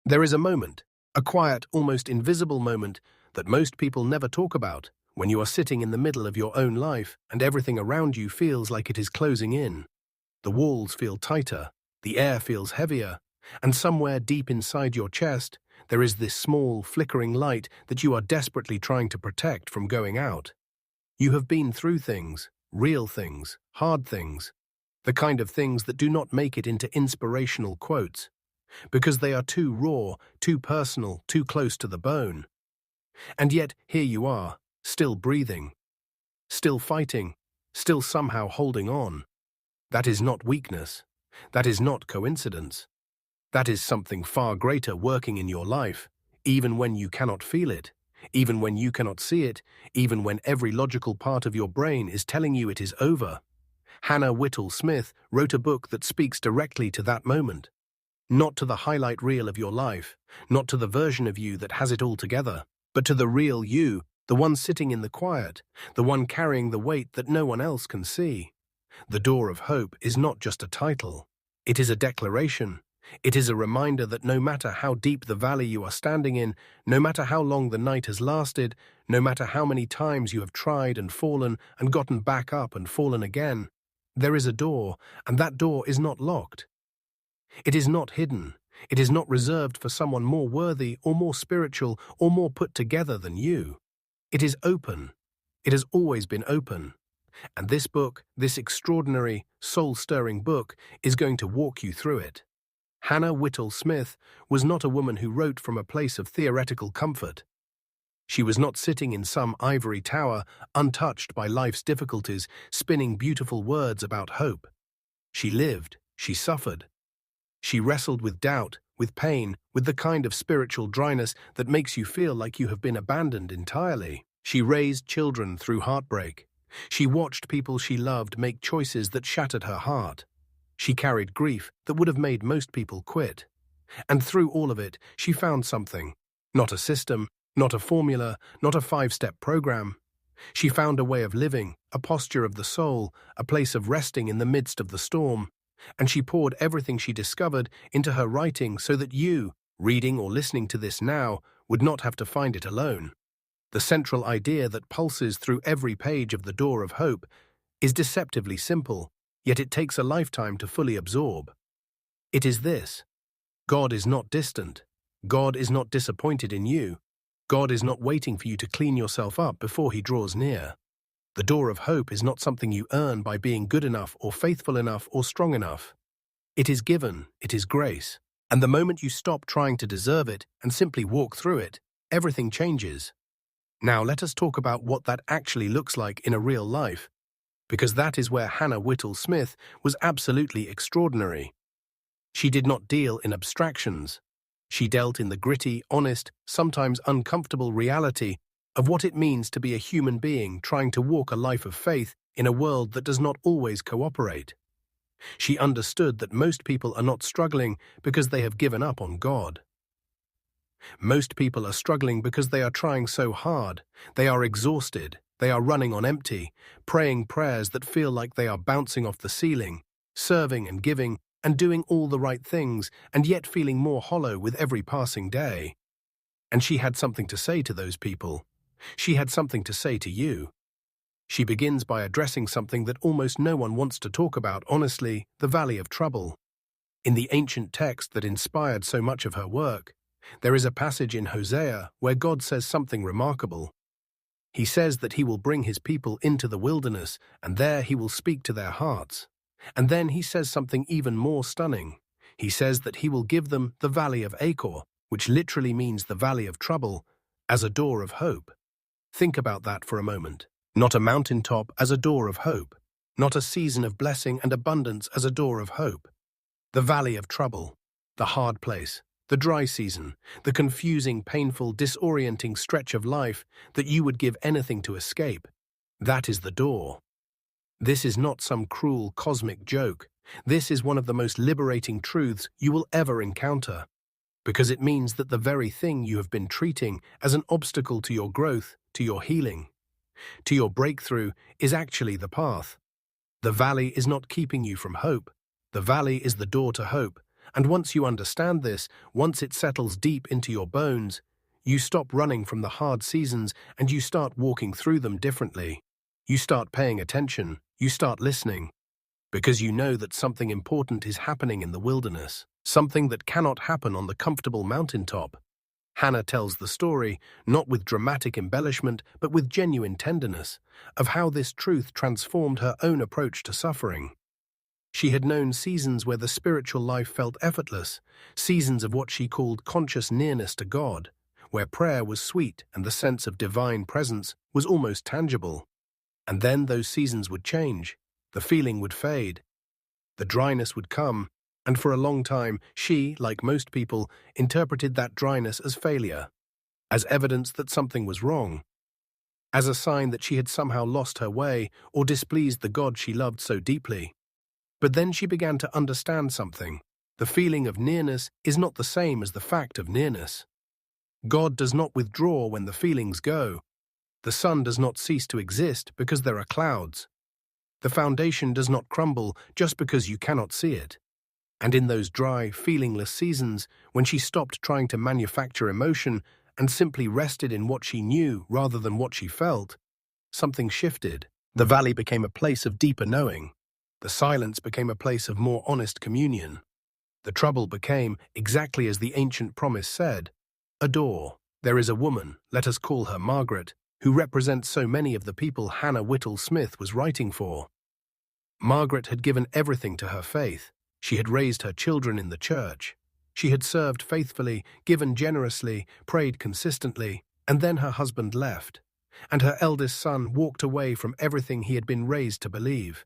There is a moment, a quiet, almost invisible moment that most people never talk about, when you are sitting in the middle of your own life and everything around you feels like it is closing in. The walls feel tighter, the air feels heavier, and somewhere deep inside your chest, there is this small, flickering light that you are desperately trying to protect from going out. You have been through things, real things, hard things, the kind of things that do not make it into inspirational quotes, because they are too raw, too personal, too close to the bone. And yet, here you are, still breathing, still fighting, still somehow holding on. That is not weakness. That is not coincidence. That is something far greater working in your life, even when you cannot feel it, even when you cannot see it, even when every logical part of your brain is telling you it is over. Hannah Whitall Smith wrote a book that speaks directly to that moment. Not to the highlight reel of your life, not to the version of you that has it all together, but to the real you, the one sitting in the quiet, the one carrying the weight that no one else can see. The Door of Hope is not just a title. It is a declaration. It is a reminder that no matter how deep the valley you are standing in, no matter how long the night has lasted, no matter how many times you have tried and fallen and gotten back up and fallen again, there is a door, and that door is not locked. It is not hidden. It is not reserved for someone more worthy or more spiritual or more put together than you. It is open. It has always been open. And this book, this extraordinary, soul-stirring book, is going to walk you through it. Hannah Whitall Smith was not a woman who wrote from a place of theoretical comfort. She was not sitting in some ivory tower, untouched by life's difficulties, spinning beautiful words about hope. She lived, she suffered. She wrestled with doubt, with pain, with the kind of spiritual dryness that makes you feel like you have been abandoned entirely. She raised children through heartbreak. She watched people she loved make choices that shattered her heart. She carried grief that would have made most people quit. And through all of it, she found something. Not a system, not a formula, not a 5-step program. She found a way of living, a posture of the soul, a place of resting in the midst of the storm. And she poured everything she discovered into her writing so that you, reading or listening to this now, would not have to find it alone. The central idea that pulses through every page of The Door of Hope is deceptively simple, yet it takes a lifetime to fully absorb. It is this: God is not distant. God is not disappointed in you. God is not waiting for you to clean yourself up before He draws near. The Door of Hope is not something you earn by being good enough or faithful enough or strong enough. It is given, it is grace, and the moment you stop trying to deserve it and simply walk through it, everything changes. Now let us talk about what that actually looks like in a real life, because that is where Hannah Whitall Smith was absolutely extraordinary. She did not deal in abstractions. She dealt in the gritty, honest, sometimes uncomfortable reality of what it means to be a human being trying to walk a life of faith in a world that does not always cooperate. She understood that most people are not struggling because they have given up on God. Most people are struggling because they are trying so hard, they are exhausted, they are running on empty, praying prayers that feel like they are bouncing off the ceiling, serving and giving and doing all the right things, and yet feeling more hollow with every passing day. And she had something to say to those people. She had something to say to you. She begins by addressing something that almost no one wants to talk about honestly, the Valley of Trouble. In the ancient text that inspired so much of her work, there is a passage in Hosea where God says something remarkable. He says that He will bring His people into the wilderness, and there He will speak to their hearts. And then He says something even more stunning. He says that He will give them the Valley of Achor, which literally means the Valley of Trouble, as a door of hope. Think about that for a moment. Not a mountaintop as a door of hope. Not a season of blessing and abundance as a door of hope. The Valley of Trouble, the hard place, the dry season, the confusing, painful, disorienting stretch of life that you would give anything to escape. That is the door. This is not some cruel cosmic joke. This is one of the most liberating truths you will ever encounter, because it means that the very thing you have been treating as an obstacle to your growth, to your healing, to your breakthrough, is actually the path. The valley is not keeping you from hope. The valley is the door to hope, And once you understand this, once it settles deep into your bones, you stop running from the hard seasons and you start walking through them differently. You start paying attention, you start listening, because you know that something important is happening in the wilderness, something that cannot happen on the comfortable mountaintop. Hannah tells the story, not with dramatic embellishment, but with genuine tenderness, of how this truth transformed her own approach to suffering. She had known seasons where the spiritual life felt effortless, seasons of what she called conscious nearness to God, where prayer was sweet and the sense of divine presence was almost tangible. And then those seasons would change, the feeling would fade, the dryness would come, and for a long time she, like most people, interpreted that dryness as failure, as evidence that something was wrong, as a sign that she had somehow lost her way or displeased the God she loved so deeply. But then she began to understand something. The feeling of nearness is not the same as the fact of nearness. God does not withdraw when the feelings go. The sun does not cease to exist because there are clouds. The foundation does not crumble just because you cannot see it. And in those dry, feelingless seasons, when she stopped trying to manufacture emotion and simply rested in what she knew rather than what she felt, something shifted. The valley became a place of deeper knowing. The silence became a place of more honest communion. The trouble became, exactly as the ancient promise said, a door. There is a woman, let us call her Margaret, who represents so many of the people Hannah Whitall Smith was writing for. Margaret had given everything to her faith. She had raised her children in the church. She had served faithfully, given generously, prayed consistently, and then her husband left, and her eldest son walked away from everything he had been raised to believe.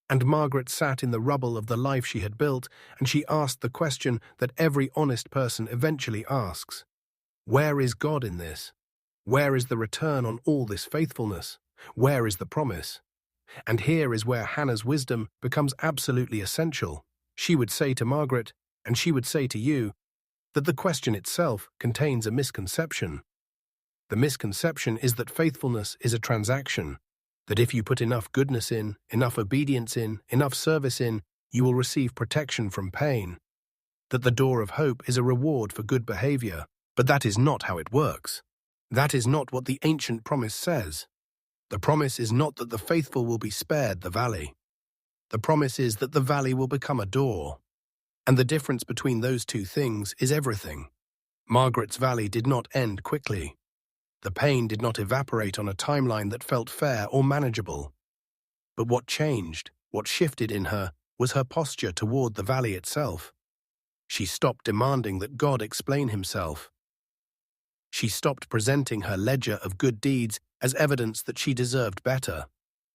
And Margaret sat in the rubble of the life she had built, and she asked the question that every honest person eventually asks. Where is God in this? Where is the return on all this faithfulness? Where is the promise? And here is where Hannah's wisdom becomes absolutely essential. She would say to Margaret, and she would say to you, that the question itself contains a misconception. The misconception is that faithfulness is a transaction, that if you put enough goodness in, enough obedience in, enough service in, you will receive protection from pain, that the door of hope is a reward for good behavior. But that is not how it works. That is not what the ancient promise says. The promise is not that the faithful will be spared the valley. The promise is that the valley will become a door. And the difference between those two things is everything. Margaret's valley did not end quickly. The pain did not evaporate on a timeline that felt fair or manageable. But what changed, what shifted in her, was her posture toward the valley itself. She stopped demanding that God explain himself. She stopped presenting her ledger of good deeds as evidence that she deserved better.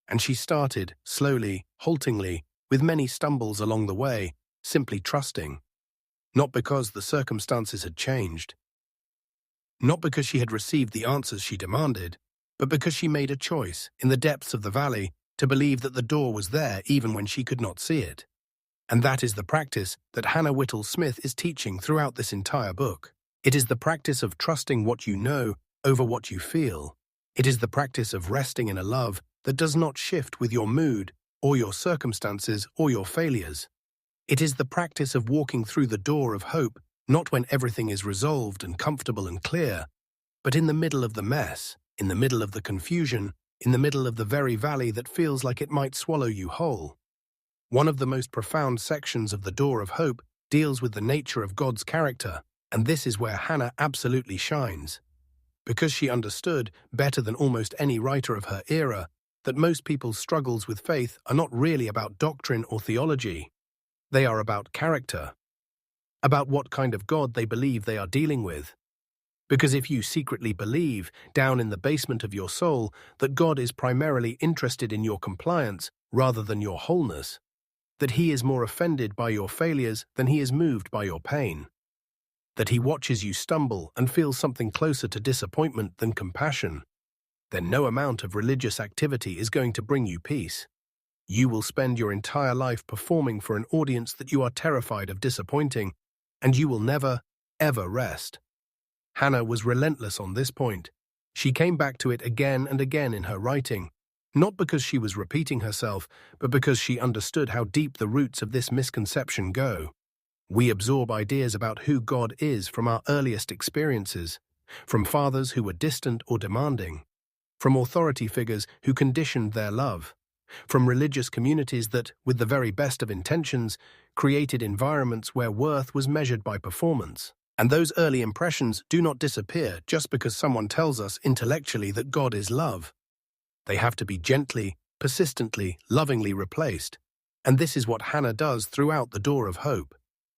And she started, slowly, haltingly, with many stumbles along the way, simply trusting. Not because the circumstances had changed. Not because she had received the answers she demanded, but because she made a choice, in the depths of the valley, to believe that the door was there even when she could not see it. And that is the practice that Hannah Whitall Smith is teaching throughout this entire book. It is the practice of trusting what you know over what you feel. It is the practice of resting in a love that does not shift with your mood or your circumstances or your failures. It is the practice of walking through the door of hope, not when everything is resolved and comfortable and clear, but in the middle of the mess, in the middle of the confusion, in the middle of the very valley that feels like it might swallow you whole. One of the most profound sections of the Door of Hope deals with the nature of God's character, and this is where Hannah absolutely shines. Because she understood, better than almost any writer of her era, that most people's struggles with faith are not really about doctrine or theology. They are about character, about what kind of God they believe they are dealing with. Because if you secretly believe, down in the basement of your soul, that God is primarily interested in your compliance rather than your wholeness, that he is more offended by your failures than he is moved by your pain, that he watches you stumble and feels something closer to disappointment than compassion, then no amount of religious activity is going to bring you peace. You will spend your entire life performing for an audience that you are terrified of disappointing, and you will never, ever rest. Hannah was relentless on this point. She came back to it again and again in her writing, not because she was repeating herself, but because she understood how deep the roots of this misconception go. We absorb ideas about who God is from our earliest experiences, from fathers who were distant or demanding, from authority figures who conditioned their love, from religious communities that, with the very best of intentions, created environments where worth was measured by performance. And those early impressions do not disappear just because someone tells us intellectually that God is love. They have to be gently, persistently, lovingly replaced. And this is what Hannah does throughout The Door of Hope.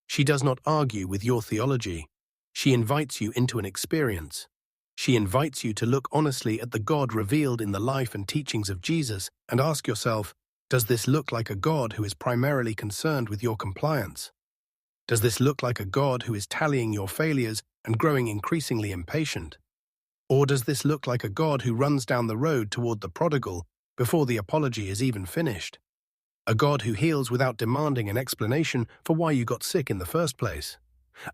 She does not argue with your theology. She invites you into an experience. She invites you to look honestly at the God revealed in the life and teachings of Jesus and ask yourself, does this look like a God who is primarily concerned with your compliance? Does this look like a God who is tallying your failures and growing increasingly impatient? Or does this look like a God who runs down the road toward the prodigal before the apology is even finished? A God who heals without demanding an explanation for why you got sick in the first place?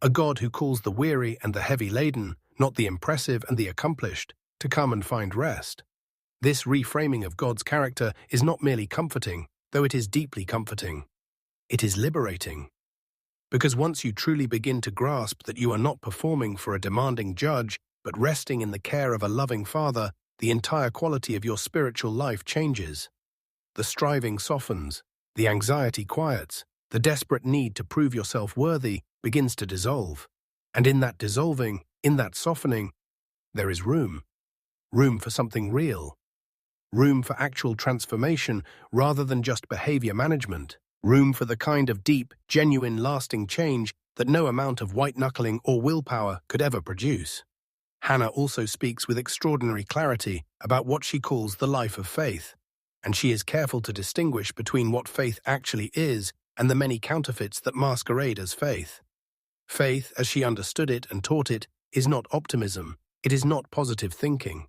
A God who calls the weary and the heavy laden, not the impressive and the accomplished, to come and find rest? This reframing of God's character is not merely comforting, though it is deeply comforting. It is liberating. Because once you truly begin to grasp that you are not performing for a demanding judge, but resting in the care of a loving Father, the entire quality of your spiritual life changes. The striving softens, the anxiety quiets, the desperate need to prove yourself worthy begins to dissolve. And in that dissolving, in that softening, there is room. Room for something real. Room for actual transformation rather than just behavior management. Room for the kind of deep, genuine, lasting change that no amount of white-knuckling or willpower could ever produce. Hannah also speaks with extraordinary clarity about what she calls the life of faith, and she is careful to distinguish between what faith actually is and the many counterfeits that masquerade as faith. Faith, as she understood it and taught it, is not optimism. It is not positive thinking.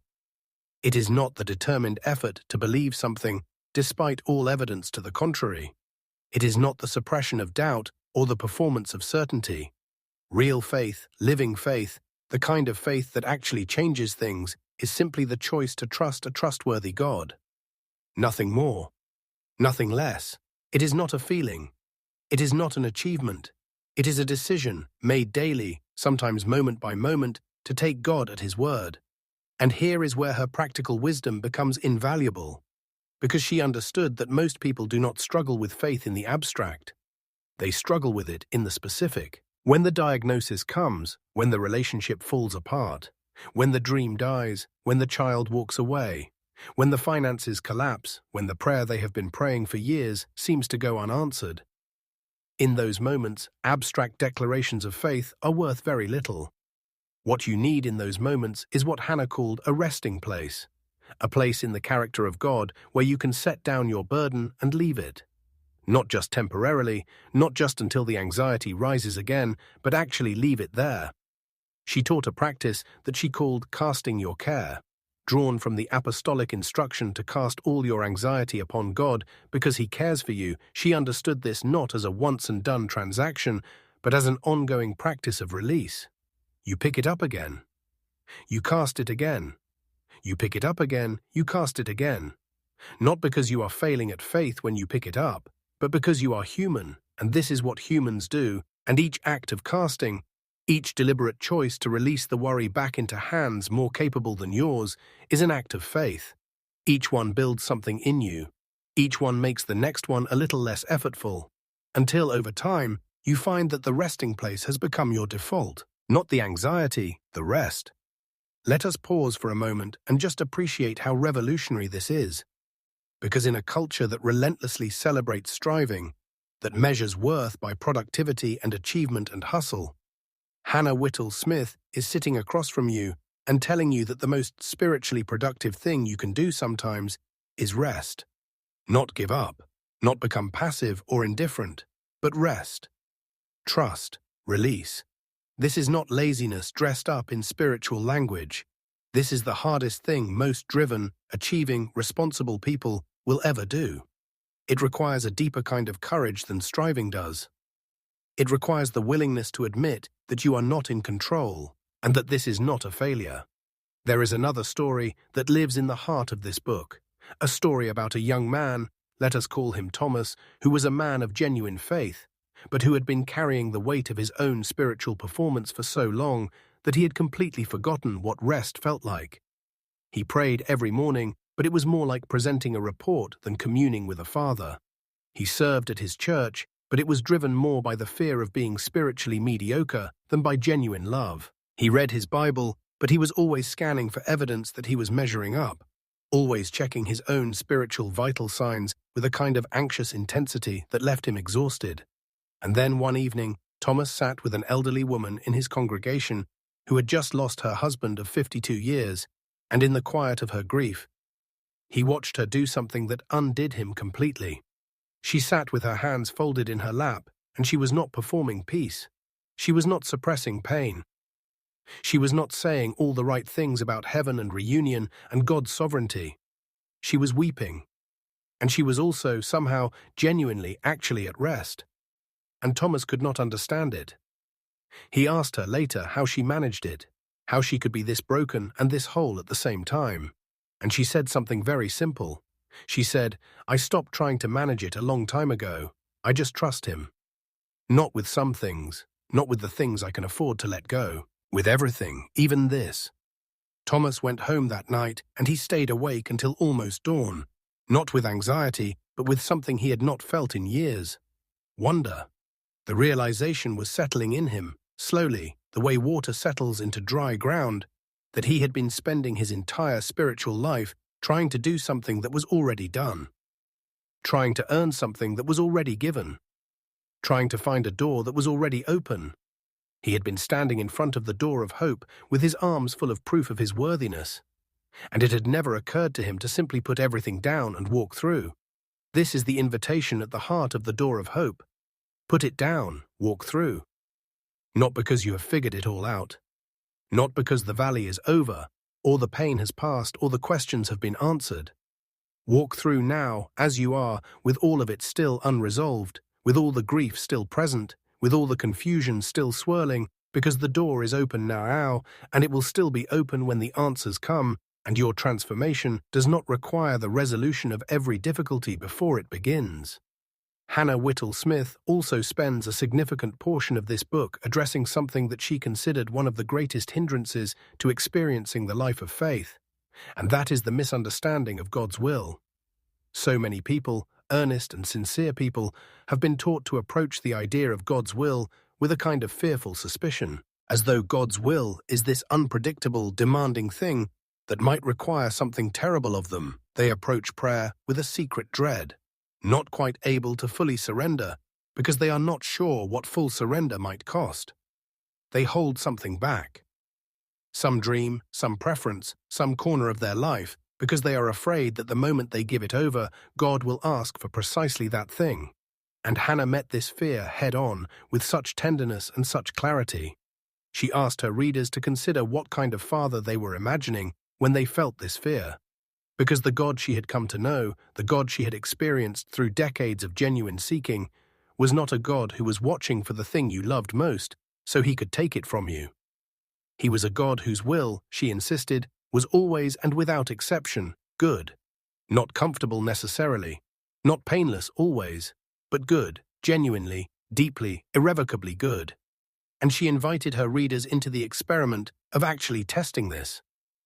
It is not the determined effort to believe something despite all evidence to the contrary. It is not the suppression of doubt or the performance of certainty. Real faith, living faith, the kind of faith that actually changes things, is simply the choice to trust a trustworthy God. Nothing more. Nothing less. It is not a feeling. It is not an achievement. It is a decision, made daily, sometimes moment by moment, to take God at His word. And here is where her practical wisdom becomes invaluable, because she understood that most people do not struggle with faith in the abstract. They struggle with it in the specific. When the diagnosis comes, when the relationship falls apart, when the dream dies, when the child walks away, when the finances collapse, when the prayer they have been praying for years seems to go unanswered. In those moments, abstract declarations of faith are worth very little. What you need in those moments is what Hannah called a resting place, a place in the character of God where you can set down your burden and leave it. Not just temporarily, not just until the anxiety rises again, but actually leave it there. She taught a practice that she called casting your care, drawn from the apostolic instruction to cast all your anxiety upon God because He cares for you. She understood this not as a once-and-done transaction, but as an ongoing practice of release. You pick it up again. You cast it again. You pick it up again, you cast it again. Not because you are failing at faith when you pick it up, but because you are human, and this is what humans do, and each act of casting, each deliberate choice to release the worry back into hands more capable than yours, is an act of faith. Each one builds something in you. Each one makes the next one a little less effortful, until over time, you find that the resting place has become your default, not the anxiety, the rest. Let us pause for a moment and just appreciate how revolutionary this is. Because in a culture that relentlessly celebrates striving, that measures worth by productivity and achievement and hustle, Hannah Whitall Smith is sitting across from you and telling you that the most spiritually productive thing you can do sometimes is rest. Not give up, not become passive or indifferent, but rest. Trust, release. This is not laziness dressed up in spiritual language. This is the hardest thing most driven, achieving, responsible people will ever do. It requires a deeper kind of courage than striving does. It requires the willingness to admit that you are not in control and that this is not a failure. There is another story that lives in the heart of this book, a story about a young man, let us call him Thomas, who was a man of genuine faith, but who had been carrying the weight of his own spiritual performance for so long that he had completely forgotten what rest felt like. He prayed every morning, but it was more like presenting a report than communing with a father. He served at his church, but it was driven more by the fear of being spiritually mediocre than by genuine love. He read his Bible, but he was always scanning for evidence that he was measuring up, always checking his own spiritual vital signs with a kind of anxious intensity that left him exhausted. And then one evening, Thomas sat with an elderly woman in his congregation who had just lost her husband of 52 years, and in the quiet of her grief, he watched her do something that undid him completely. She sat with her hands folded in her lap, and she was not performing peace. She was not suppressing pain. She was not saying all the right things about heaven and reunion and God's sovereignty. She was weeping. And she was also, somehow, genuinely, actually at rest. And Thomas could not understand it. He asked her later how she managed it, how she could be this broken and this whole at the same time. And she said something very simple. She said, "I stopped trying to manage it a long time ago. I just trust him. Not with some things, not with the things I can afford to let go. With everything, even this." Thomas went home that night, and he stayed awake until almost dawn, not with anxiety, but with something he had not felt in years. Wonder. The realization was settling in him, slowly, the way water settles into dry ground, that he had been spending his entire spiritual life trying to do something that was already done, trying to earn something that was already given, trying to find a door that was already open. He had been standing in front of the door of hope with his arms full of proof of his worthiness, and it had never occurred to him to simply put everything down and walk through. This is the invitation at the heart of the door of hope. Put it down, walk through. Not because you have figured it all out, not because the valley is over, or the pain has passed, or the questions have been answered. Walk through now, as you are, with all of it still unresolved, with all the grief still present, with all the confusion still swirling, because the door is open now, and it will still be open when the answers come, and your transformation does not require the resolution of every difficulty before it begins. Hannah Whitall Smith also spends a significant portion of this book addressing something that she considered one of the greatest hindrances to experiencing the life of faith, and that is the misunderstanding of God's will. So many people, earnest and sincere people, have been taught to approach the idea of God's will with a kind of fearful suspicion, as though God's will is this unpredictable, demanding thing that might require something terrible of them. They approach prayer with a secret dread, not quite able to fully surrender because they are not sure what full surrender might cost. They hold something back. Some dream, some preference, some corner of their life, because they are afraid that the moment they give it over, God will ask for precisely that thing. And Hannah met this fear head-on with such tenderness and such clarity. She asked her readers to consider what kind of father they were imagining when they felt this fear. Because the God she had come to know, the God she had experienced through decades of genuine seeking, was not a God who was watching for the thing you loved most so he could take it from you. He was a God whose will, she insisted, was always and without exception good. Not comfortable necessarily, not painless always, but good, genuinely, deeply, irrevocably good. And she invited her readers into the experiment of actually testing this,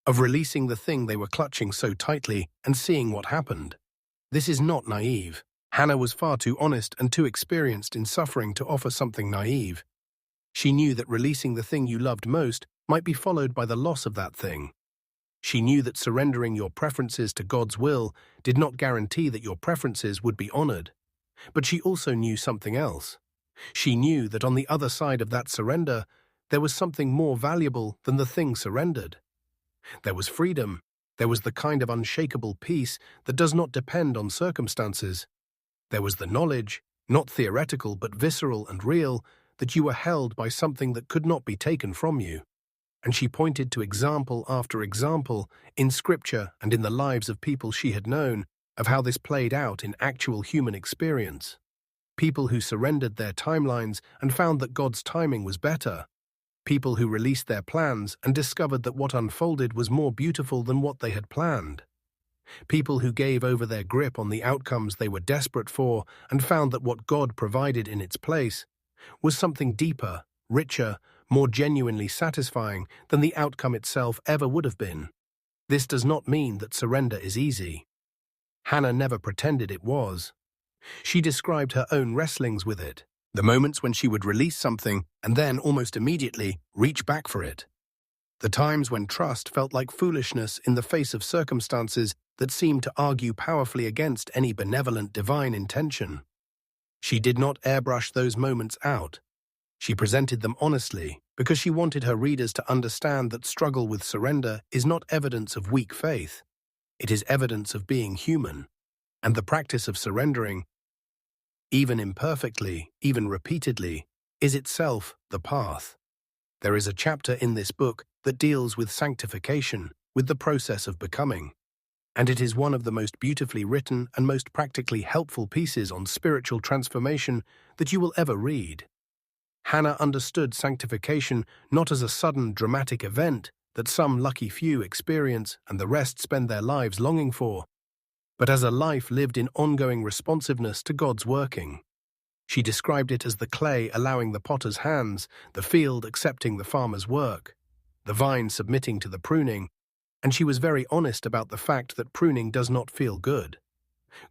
of releasing the thing they were clutching so tightly and seeing what happened. This is not naive. Hannah was far too honest and too experienced in suffering to offer something naive. She knew that releasing the thing you loved most might be followed by the loss of that thing. She knew that surrendering your preferences to God's will did not guarantee that your preferences would be honored. But she also knew something else. She knew that on the other side of that surrender, there was something more valuable than the thing surrendered. There was freedom. There was the kind of unshakable peace that does not depend on circumstances. There was the knowledge, not theoretical but visceral and real, that you were held by something that could not be taken from you. And she pointed to example after example in Scripture and in the lives of people she had known of how this played out in actual human experience. People who surrendered their timelines and found that God's timing was better. People who released their plans and discovered that what unfolded was more beautiful than what they had planned. People who gave over their grip on the outcomes they were desperate for and found that what God provided in its place was something deeper, richer, more genuinely satisfying than the outcome itself ever would have been. This does not mean that surrender is easy. Hannah never pretended it was. She described her own wrestlings with it, the moments when she would release something and then almost immediately reach back for it. The times when trust felt like foolishness in the face of circumstances that seemed to argue powerfully against any benevolent divine intention. She did not airbrush those moments out. She presented them honestly because she wanted her readers to understand that struggle with surrender is not evidence of weak faith. It is evidence of being human, and the practice of surrendering, even imperfectly, even repeatedly, is itself the path. There is a chapter in this book that deals with sanctification, with the process of becoming, and it is one of the most beautifully written and most practically helpful pieces on spiritual transformation that you will ever read. Hannah understood sanctification not as a sudden dramatic event that some lucky few experience and the rest spend their lives longing for, but as a life lived in ongoing responsiveness to God's working. She described it as the clay allowing the potter's hands, the field accepting the farmer's work, the vine submitting to the pruning, and she was very honest about the fact that pruning does not feel good.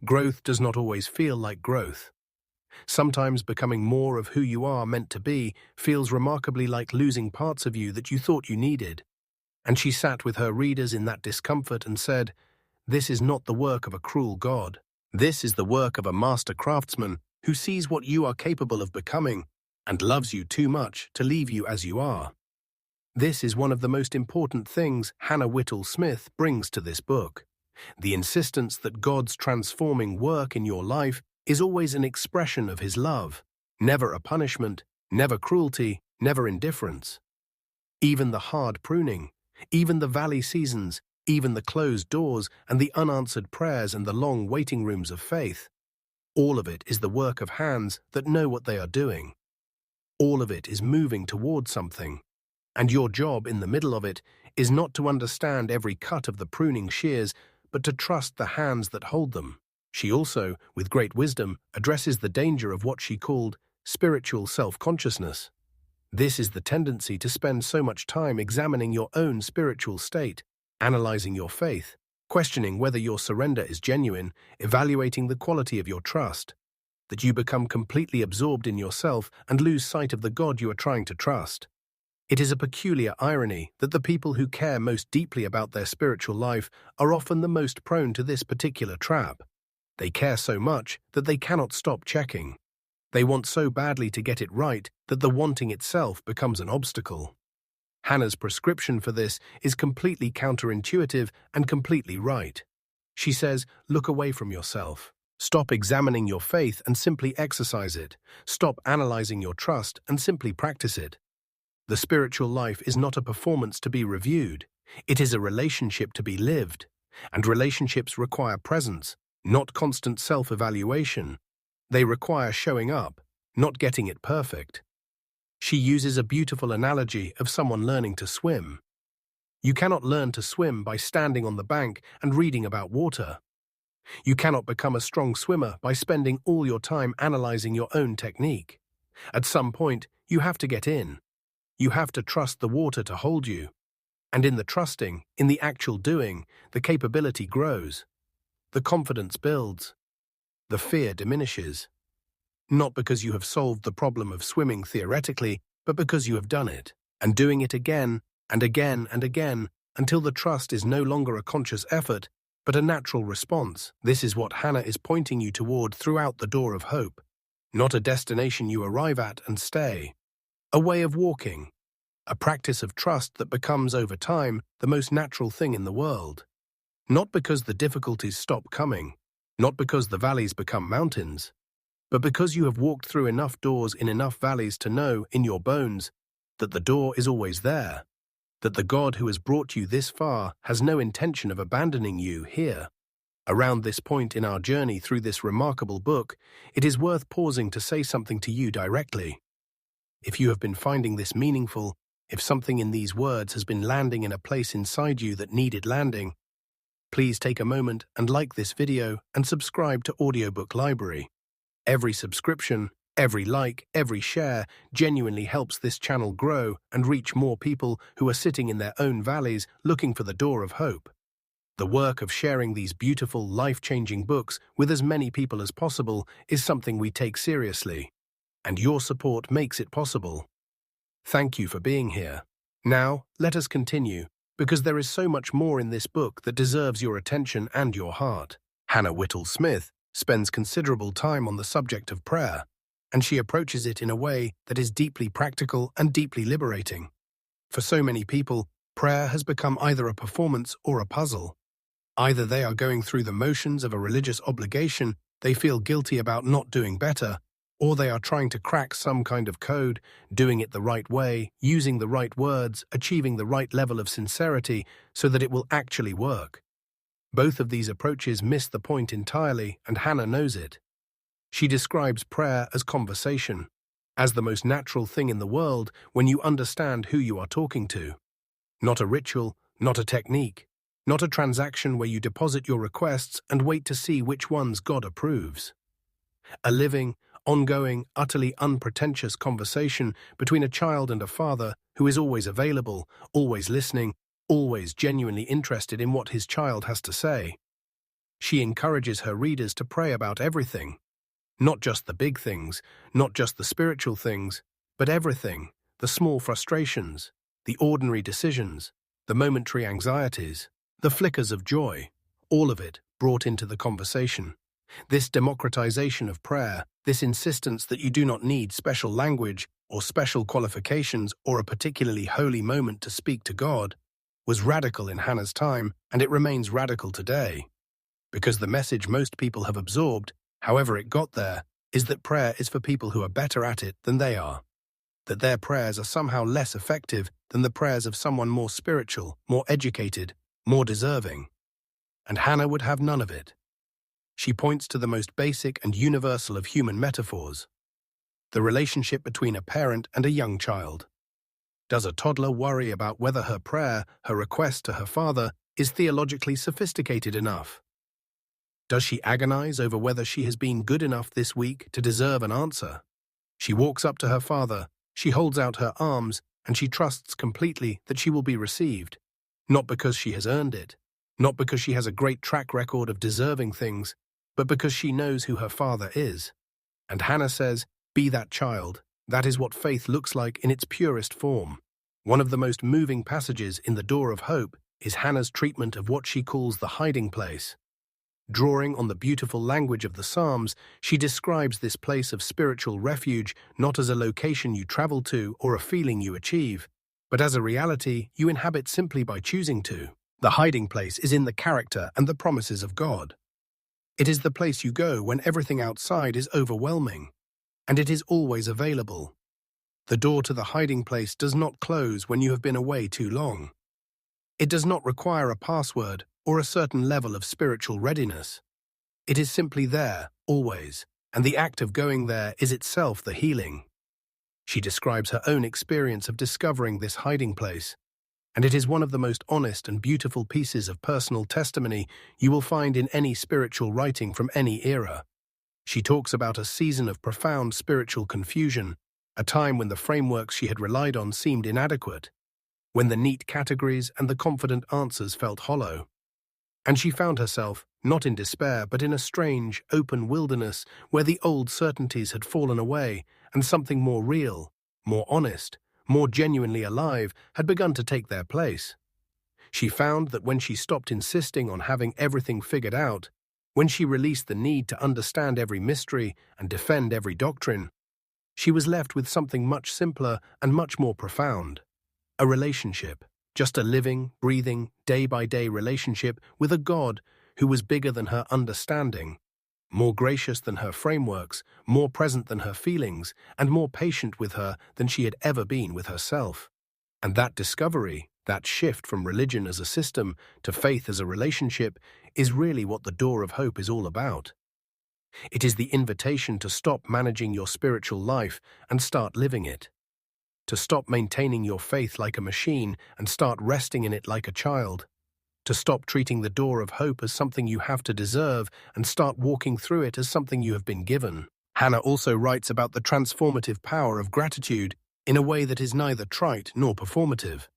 Growth does not always feel like growth. Sometimes becoming more of who you are meant to be feels remarkably like losing parts of you that you thought you needed. And she sat with her readers in that discomfort and said, "This is not the work of a cruel God. This is the work of a master craftsman who sees what you are capable of becoming and loves you too much to leave you as you are." This is one of the most important things Hannah Whitall Smith brings to this book. The insistence that God's transforming work in your life is always an expression of His love, never a punishment, never cruelty, never indifference. Even the hard pruning, even the valley seasons, even the closed doors and the unanswered prayers and the long waiting rooms of faith, all of it is the work of hands that know what they are doing. All of it is moving towards something, and your job in the middle of it is not to understand every cut of the pruning shears, but to trust the hands that hold them. She also, with great wisdom, addresses the danger of what she called spiritual self-consciousness. This is the tendency to spend so much time examining your own spiritual state, analyzing your faith, questioning whether your surrender is genuine, evaluating the quality of your trust, that you become completely absorbed in yourself and lose sight of the God you are trying to trust. It is a peculiar irony that the people who care most deeply about their spiritual life are often the most prone to this particular trap. They care so much that they cannot stop checking. They want so badly to get it right that the wanting itself becomes an obstacle. Hannah's prescription for this is completely counterintuitive and completely right. She says, look away from yourself. Stop examining your faith and simply exercise it. Stop analyzing your trust and simply practice it. The spiritual life is not a performance to be reviewed. It is a relationship to be lived. And relationships require presence, not constant self-evaluation. They require showing up, not getting it perfect. She uses a beautiful analogy of someone learning to swim. You cannot learn to swim by standing on the bank and reading about water. You cannot become a strong swimmer by spending all your time analyzing your own technique. At some point, you have to get in. You have to trust the water to hold you. And in the trusting, in the actual doing, the capability grows. The confidence builds. The fear diminishes. Not because you have solved the problem of swimming theoretically, but because you have done it, and doing it again and again and again, until the trust is no longer a conscious effort, but a natural response. This is what Hannah is pointing you toward throughout the door of hope. Not a destination you arrive at and stay. A way of walking. A practice of trust that becomes, over time, the most natural thing in the world. Not because the difficulties stop coming, not because the valleys become mountains, but because you have walked through enough doors in enough valleys to know, in your bones, that the door is always there, that the God who has brought you this far has no intention of abandoning you here. Around this point in our journey through this remarkable book, it is worth pausing to say something to you directly. If you have been finding this meaningful, if something in these words has been landing in a place inside you that needed landing, please take a moment and like this video and subscribe to Audiobook Library. Every subscription, Every like, every share genuinely helps this channel grow and reach more people who are sitting in their own valleys looking for the door of hope. The work of sharing these beautiful, life-changing books with as many people as possible is something we take seriously, and your support makes it possible. Thank you for being here. Now, let us continue, because there is so much more in this book that deserves your attention and your heart. Hannah Whitall Smith spends considerable time on the subject of prayer, and she approaches it in a way that is deeply practical and deeply liberating. For so many people, prayer has become either a performance or a puzzle. Either they are going through the motions of a religious obligation they feel guilty about not doing better, or they are trying to crack some kind of code, doing it the right way, using the right words, achieving the right level of sincerity so that it will actually work. Both of these approaches miss the point entirely, and Hannah knows it. She describes prayer as conversation, as the most natural thing in the world when you understand who you are talking to. Not a ritual, not a technique, not a transaction where you deposit your requests and wait to see which ones God approves. A living, ongoing, utterly unpretentious conversation between a child and a father who is always available, always listening, always genuinely interested in what his child has to say. She encourages her readers to pray about everything, not just the big things, not just the spiritual things, but everything, the small frustrations, the ordinary decisions, the momentary anxieties, the flickers of joy, all of it brought into the conversation. This democratization of prayer, this insistence that you do not need special language or special qualifications or a particularly holy moment to speak to God, was radical in Hannah's time, and it remains radical today. Because the message most people have absorbed, however it got there, is that prayer is for people who are better at it than they are. That their prayers are somehow less effective than the prayers of someone more spiritual, more educated, more deserving. And Hannah would have none of it. She points to the most basic and universal of human metaphors: the relationship between a parent and a young child. Does a toddler worry about whether her prayer, her request to her father, is theologically sophisticated enough? Does she agonize over whether she has been good enough this week to deserve an answer? She walks up to her father, she holds out her arms, and she trusts completely that she will be received, not because she has earned it, not because she has a great track record of deserving things, but because she knows who her father is. And Hannah says, be that child. That is what faith looks like in its purest form. One of the most moving passages in The Door of Hope is Hannah's treatment of what she calls the hiding place. Drawing on the beautiful language of the Psalms, she describes this place of spiritual refuge not as a location you travel to or a feeling you achieve, but as a reality you inhabit simply by choosing to. The hiding place is in the character and the promises of God. It is the place you go when everything outside is overwhelming, and it is always available. The door to the hiding place does not close when you have been away too long. It does not require a password or a certain level of spiritual readiness. It is simply there, always, and the act of going there is itself the healing. She describes her own experience of discovering this hiding place, and it is one of the most honest and beautiful pieces of personal testimony you will find in any spiritual writing from any era. She talks about a season of profound spiritual confusion, a time when the frameworks she had relied on seemed inadequate, when the neat categories and the confident answers felt hollow. And she found herself, not in despair, but in a strange, open wilderness where the old certainties had fallen away and something more real, more honest, more genuinely alive had begun to take their place. She found that when she stopped insisting on having everything figured out, when she released the need to understand every mystery and defend every doctrine, she was left with something much simpler and much more profound: a relationship. Just a living, breathing, day-by-day relationship with a God who was bigger than her understanding, more gracious than her frameworks, more present than her feelings, and more patient with her than she had ever been with herself. And that discovery, that shift from religion as a system to faith as a relationship, is really what the Door of Hope is all about. It is the invitation to stop managing your spiritual life and start living it. To stop maintaining your faith like a machine and start resting in it like a child. To stop treating the door of hope as something you have to deserve and start walking through it as something you have been given. Hannah also writes about the transformative power of gratitude in a way that is neither trite nor performative.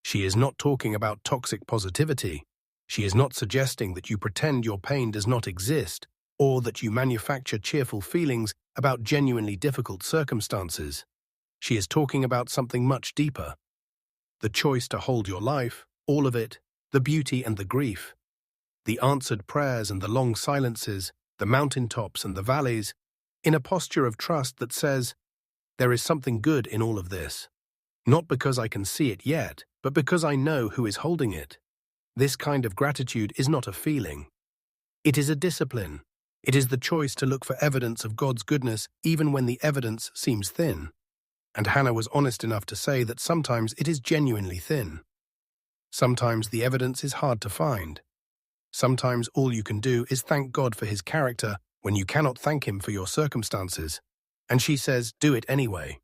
She is not talking about toxic positivity. She is not suggesting that you pretend your pain does not exist or that you manufacture cheerful feelings about genuinely difficult circumstances. She is talking about something much deeper. The choice to hold your life, all of it, the beauty and the grief, the answered prayers and the long silences, the mountaintops and the valleys, in a posture of trust that says, there is something good in all of this. Not because I can see it yet, but because I know who is holding it. This kind of gratitude is not a feeling. It is a discipline. It is the choice to look for evidence of God's goodness even when the evidence seems thin. And Hannah was honest enough to say that sometimes it is genuinely thin. Sometimes the evidence is hard to find. Sometimes all you can do is thank God for his character when you cannot thank him for your circumstances. And she says, do it anyway.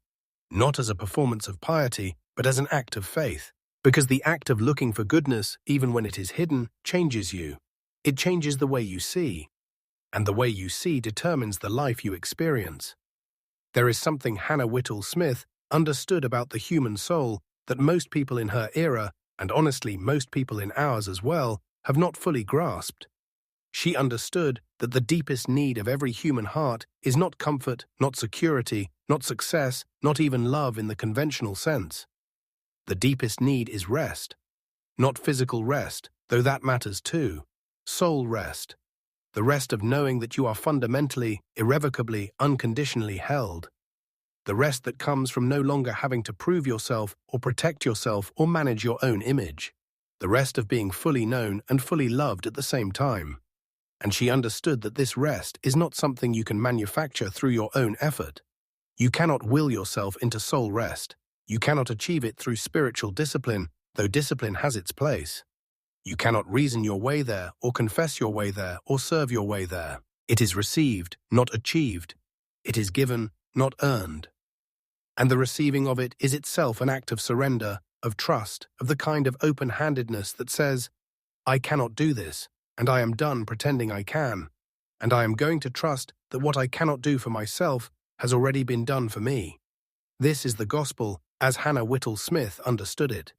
Not as a performance of piety, but as an act of faith. Because the act of looking for goodness, even when it is hidden, changes you. It changes the way you see. And the way you see determines the life you experience. There is something Hannah Whitall Smith understood about the human soul that most people in her era, and honestly most people in ours as well, have not fully grasped. She understood that the deepest need of every human heart is not comfort, not security, not success, not even love in the conventional sense. The deepest need is rest. Not physical rest, though that matters too. Soul rest. The rest of knowing that you are fundamentally, irrevocably, unconditionally held. The rest that comes from no longer having to prove yourself or protect yourself or manage your own image. The rest of being fully known and fully loved at the same time. And she understood that this rest is not something you can manufacture through your own effort. You cannot will yourself into soul rest. You cannot achieve it through spiritual discipline, though discipline has its place. You cannot reason your way there, or confess your way there, or serve your way there. It is received, not achieved. It is given, not earned. And the receiving of it is itself an act of surrender, of trust, of the kind of open-handedness that says, I cannot do this, and I am done pretending I can, and I am going to trust that what I cannot do for myself has already been done for me. This is the gospel as Hannah Whitall Smith understood it.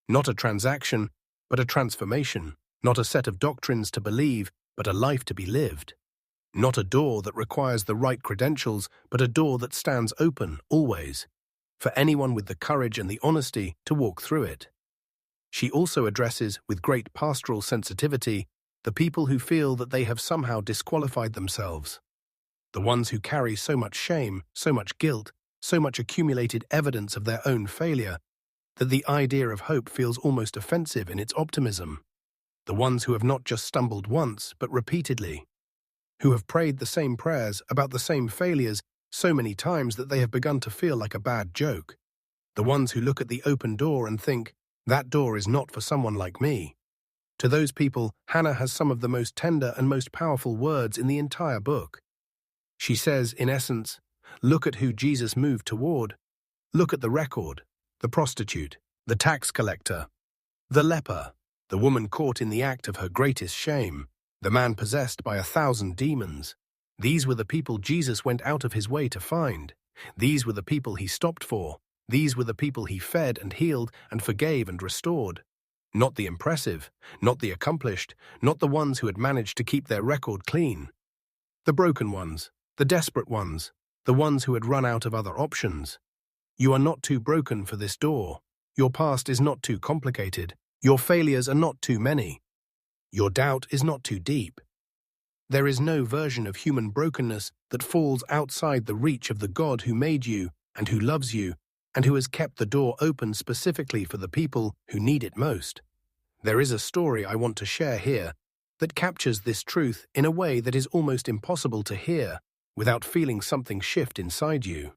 Not a transaction, but a transformation. Not a set of doctrines to believe, but a life to be lived. Not a door that requires the right credentials, but a door that stands open, always, for anyone with the courage and the honesty to walk through it. She also addresses, with great pastoral sensitivity, the people who feel that they have somehow disqualified themselves. The ones who carry so much shame, so much guilt, so much accumulated evidence of their own failure, that the idea of hope feels almost offensive in its optimism. The ones who have not just stumbled once, but repeatedly. Who have prayed the same prayers about the same failures so many times that they have begun to feel like a bad joke. The ones who look at the open door and think, that door is not for someone like me. To those people, Hannah has some of the most tender and most powerful words in the entire book. She says, in essence, look at who Jesus moved toward. Look at the record, the prostitute, the tax collector, the leper, the woman caught in the act of her greatest shame, the man possessed by 1,000 demons. These were the people Jesus went out of his way to find. These were the people he stopped for. These were the people he fed and healed and forgave and restored. Not the impressive, not the accomplished, not the ones who had managed to keep their record clean. The broken ones, the desperate ones, the ones who had run out of other options. You are not too broken for this door. Your past is not too complicated. Your failures are not too many. Your doubt is not too deep. There is no version of human brokenness that falls outside the reach of the God who made you and who loves you and who has kept the door open specifically for the people who need it most. There is a story I want to share here that captures this truth in a way that is almost impossible to hear without feeling something shift inside you.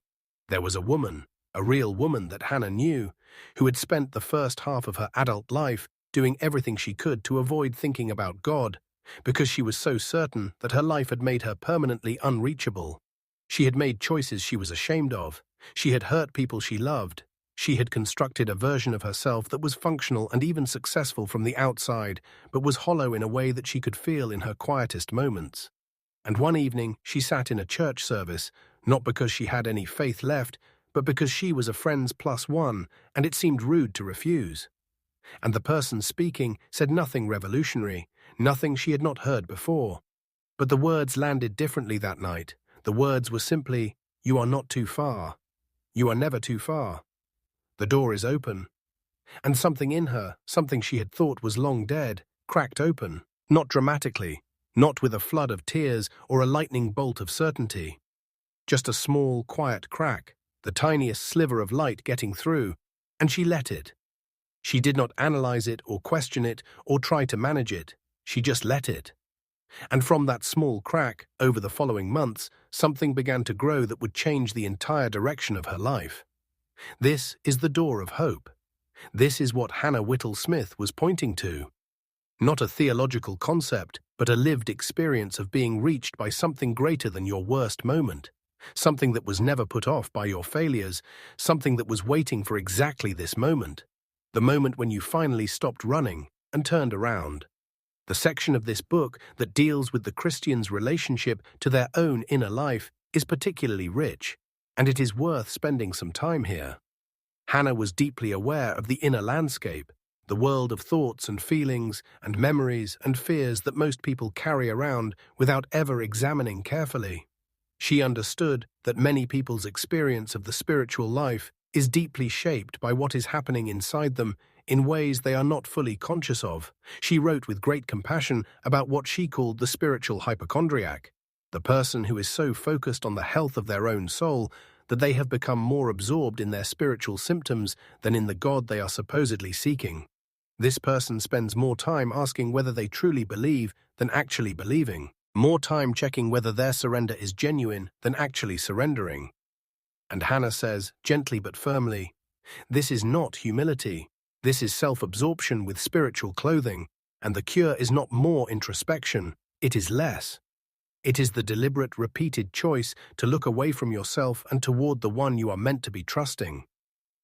There was a woman, a real woman that Hannah knew, who had spent the first half of her adult life doing everything she could to avoid thinking about God, because she was so certain that her life had made her permanently unreachable. She had made choices she was ashamed of. She had hurt people she loved. She had constructed a version of herself that was functional and even successful from the outside, but was hollow in a way that she could feel in her quietest moments. And one evening she sat in a church service, not because she had any faith left, but because she was a friend's plus one, and it seemed rude to refuse. And the person speaking said nothing revolutionary, nothing she had not heard before. But the words landed differently that night. The words were simply, "You are not too far. You are never too far. The door is open." And something in her, something she had thought was long dead, cracked open, not dramatically, not with a flood of tears or a lightning bolt of certainty. Just a small, quiet crack, the tiniest sliver of light getting through, and she let it. She did not analyze it or question it or try to manage it. She just let it. And from that small crack, over the following months, something began to grow that would change the entire direction of her life. This is the door of hope. This is what Hannah Whitall Smith was pointing to. Not a theological concept, but a lived experience of being reached by something greater than your worst moment. Something that was never put off by your failures, something that was waiting for exactly this moment. The moment when you finally stopped running and turned around. The section of this book that deals with the Christian's relationship to their own inner life is particularly rich, and it is worth spending some time here. Hannah was deeply aware of the inner landscape, the world of thoughts and feelings and memories and fears that most people carry around without ever examining carefully. She understood that many people's experience of the spiritual life is deeply shaped by what is happening inside them in ways they are not fully conscious of. She wrote with great compassion about what she called the spiritual hypochondriac, the person who is so focused on the health of their own soul that they have become more absorbed in their spiritual symptoms than in the God they are supposedly seeking. This person spends more time asking whether they truly believe than actually believing, more time checking whether their surrender is genuine than actually surrendering. And Hannah says, gently but firmly, this is not humility. This is self-absorption with spiritual clothing, and the cure is not more introspection, it is less. It is the deliberate, repeated choice to look away from yourself and toward the one you are meant to be trusting.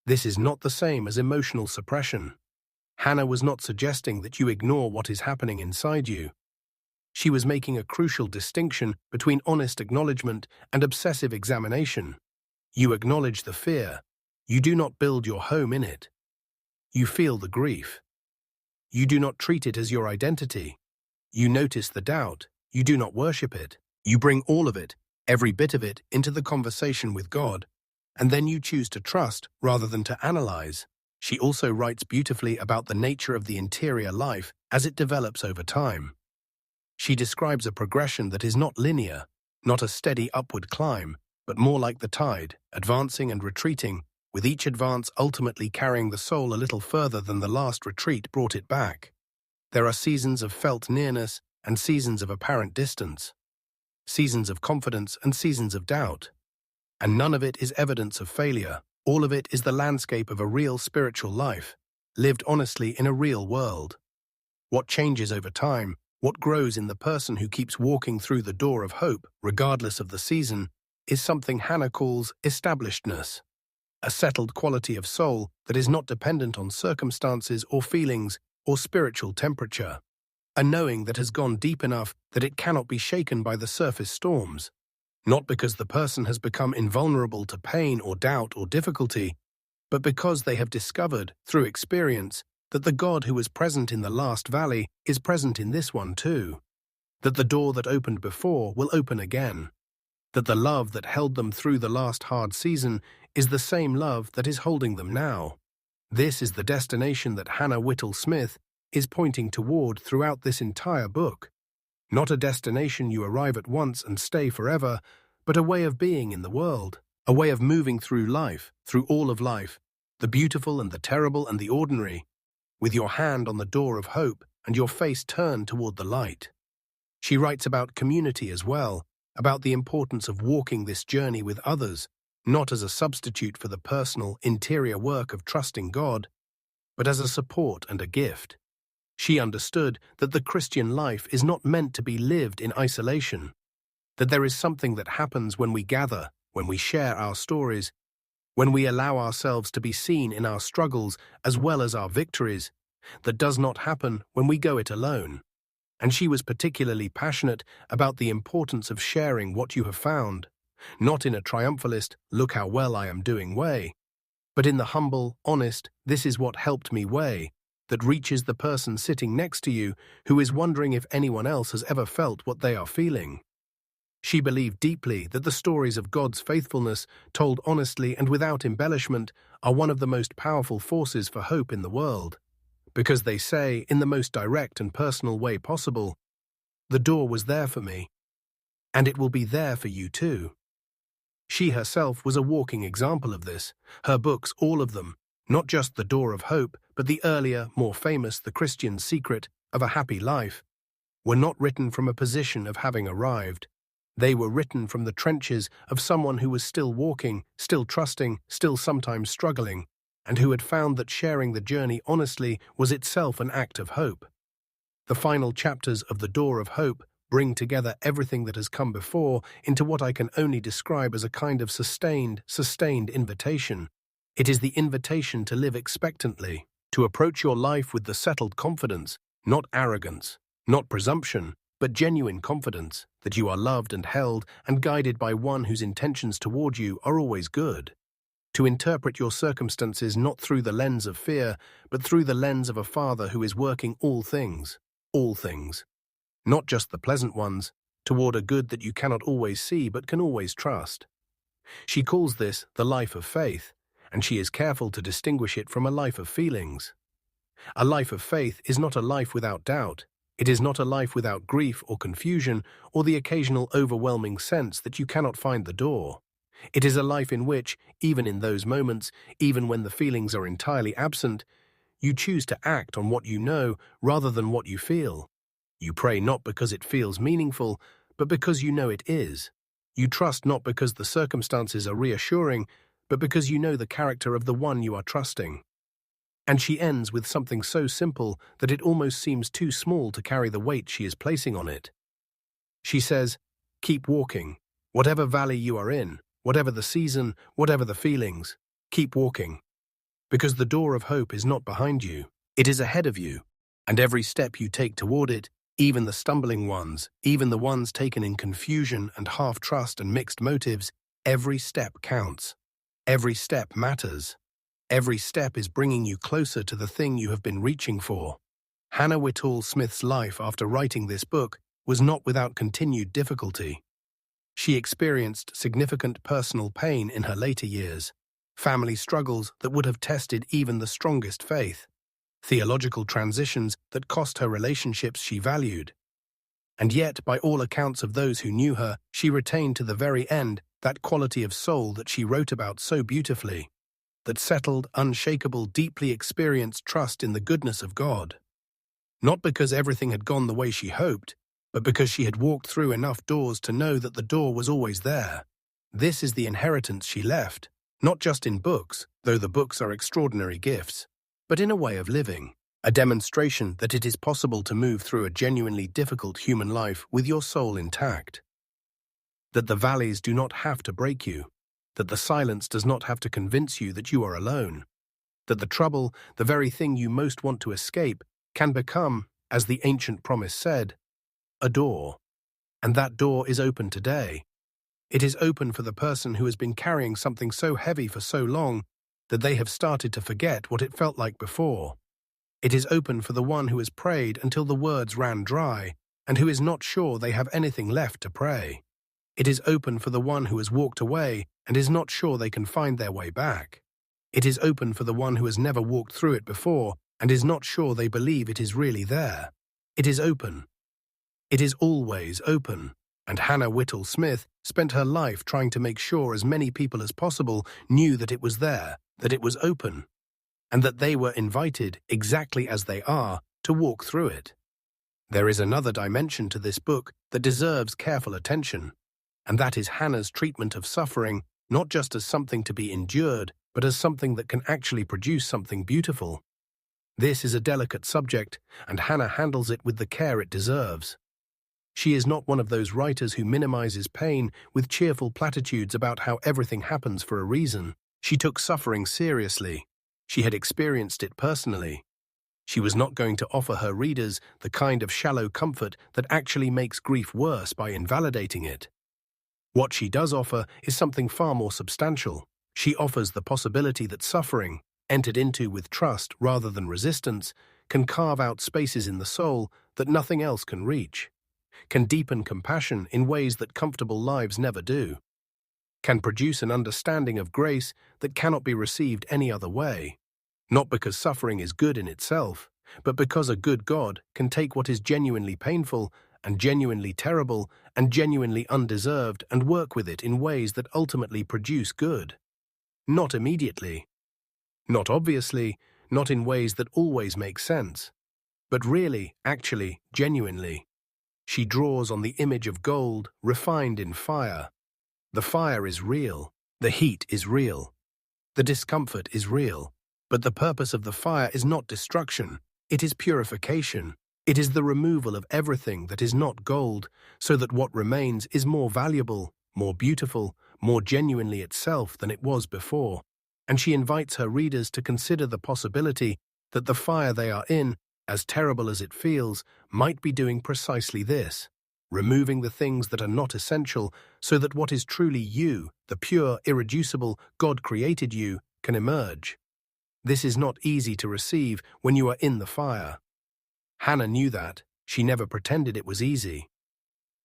This is not the same as emotional suppression. Hannah was not suggesting that you ignore what is happening inside you. She was making a crucial distinction between honest acknowledgement and obsessive examination. You acknowledge the fear. You do not build your home in it. You feel the grief. You do not treat it as your identity. You notice the doubt. You do not worship it. You bring all of it, every bit of it, into the conversation with God, and then you choose to trust rather than to analyze. She also writes beautifully about the nature of the interior life as it develops over time. She describes a progression that is not linear, not a steady upward climb, but more like the tide, advancing and retreating, with each advance ultimately carrying the soul a little further than the last retreat brought it back. There are seasons of felt nearness and seasons of apparent distance, seasons of confidence and seasons of doubt. And none of it is evidence of failure. All of it is the landscape of a real spiritual life, lived honestly in a real world. What changes over time, what grows in the person who keeps walking through the door of hope, regardless of the season, is something Hannah calls establishedness, a settled quality of soul that is not dependent on circumstances or feelings or spiritual temperature. A knowing that has gone deep enough that it cannot be shaken by the surface storms, not because the person has become invulnerable to pain or doubt or difficulty, but because they have discovered, through experience, that the God who was present in the last valley is present in this one too, that the door that opened before will open again, that the love that held them through the last hard season is the same love that is holding them now. This is the destination that Hannah Whitall Smith is pointing toward throughout this entire book. Not a destination you arrive at once and stay forever, but a way of being in the world, a way of moving through life, through all of life, the beautiful and the terrible and the ordinary, with your hand on the door of hope and your face turned toward the light. She writes about community as well, about the importance of walking this journey with others, not as a substitute for the personal, interior work of trusting God, but as a support and a gift. She understood that the Christian life is not meant to be lived in isolation, that there is something that happens when we gather, when we share our stories, when we allow ourselves to be seen in our struggles as well as our victories, that does not happen when we go it alone. And she was particularly passionate about the importance of sharing what you have found, not in a triumphalist, look how well I am doing way, but in the humble, honest, this is what helped me way, that reaches the person sitting next to you who is wondering if anyone else has ever felt what they are feeling. She believed deeply that the stories of God's faithfulness, told honestly and without embellishment, are one of the most powerful forces for hope in the world, because they say, in the most direct and personal way possible, the door was there for me, and it will be there for you too. She herself was a walking example of this. Her books, all of them, not just The Door of Hope, but the earlier, more famous The Christian Secret of a Happy Life, were not written from a position of having arrived. They were written from the trenches of someone who was still walking, still trusting, still sometimes struggling, and who had found that sharing the journey honestly was itself an act of hope. The final chapters of The Door of Hope bring together everything that has come before into what I can only describe as a kind of sustained invitation. It is the invitation to live expectantly, to approach your life with the settled confidence, not arrogance, not presumption, but genuine confidence that you are loved and held and guided by one whose intentions toward you are always good. To interpret your circumstances not through the lens of fear, but through the lens of a Father who is working all things, not just the pleasant ones, toward a good that you cannot always see but can always trust. She calls this the life of faith, and she is careful to distinguish it from a life of feelings. A life of faith is not a life without doubt. It is not a life without grief or confusion or the occasional overwhelming sense that you cannot find the door. It is a life in which, even in those moments, even when the feelings are entirely absent, you choose to act on what you know rather than what you feel. You pray not because it feels meaningful, but because you know it is. You trust not because the circumstances are reassuring, but because you know the character of the one you are trusting. And she ends with something so simple that it almost seems too small to carry the weight she is placing on it. She says, keep walking, whatever valley you are in, whatever the season, whatever the feelings, keep walking. Because the door of hope is not behind you, it is ahead of you, and every step you take toward it, even the stumbling ones, even the ones taken in confusion and half-trust and mixed motives, every step counts. Every step matters. Every step is bringing you closer to the thing you have been reaching for. Hannah Whitall Smith's life after writing this book was not without continued difficulty. She experienced significant personal pain in her later years, family struggles that would have tested even the strongest faith, theological transitions that cost her relationships she valued. And yet, by all accounts of those who knew her, she retained to the very end that quality of soul that she wrote about so beautifully, that settled, unshakable, deeply experienced trust in the goodness of God. Not because everything had gone the way she hoped, but because she had walked through enough doors to know that the door was always there. This is the inheritance she left, not just in books, though the books are extraordinary gifts, but in a way of living, a demonstration that it is possible to move through a genuinely difficult human life with your soul intact. That the valleys do not have to break you, that the silence does not have to convince you that you are alone, that the trouble, the very thing you most want to escape, can become, as the ancient promise said, a door. And that door is open today. It is open for the person who has been carrying something so heavy for so long that they have started to forget what it felt like before. It is open for the one who has prayed until the words ran dry and who is not sure they have anything left to pray. It is open for the one who has walked away and is not sure they can find their way back. It is open for the one who has never walked through it before and is not sure they believe it is really there. It is open. It is always open. And Hannah Whitall Smith spent her life trying to make sure as many people as possible knew that it was there, that it was open, and that they were invited, exactly as they are, to walk through it. There is another dimension to this book that deserves careful attention, and that is Hannah's treatment of suffering, not just as something to be endured, but as something that can actually produce something beautiful. This is a delicate subject, and Hannah handles it with the care it deserves. She is not one of those writers who minimizes pain with cheerful platitudes about how everything happens for a reason. She took suffering seriously. She had experienced it personally. She was not going to offer her readers the kind of shallow comfort that actually makes grief worse by invalidating it. What she does offer is something far more substantial. She offers the possibility that suffering, entered into with trust rather than resistance, can carve out spaces in the soul that nothing else can reach, can deepen compassion in ways that comfortable lives never do, can produce an understanding of grace that cannot be received any other way, not because suffering is good in itself, but because a good God can take what is genuinely painful and genuinely terrible and genuinely undeserved and work with it in ways that ultimately produce good. Not immediately, not obviously, not in ways that always make sense, but really, actually, genuinely. She draws on the image of gold refined in fire. The fire is real, the heat is real, the discomfort is real, but the purpose of the fire is not destruction, it is purification. It is the removal of everything that is not gold, so that what remains is more valuable, more beautiful, more genuinely itself than it was before. And she invites her readers to consider the possibility that the fire they are in, as terrible as it feels, might be doing precisely this, removing the things that are not essential so that what is truly you, the pure, irreducible, God-created you, can emerge. This is not easy to receive when you are in the fire. Hannah knew that. She never pretended it was easy.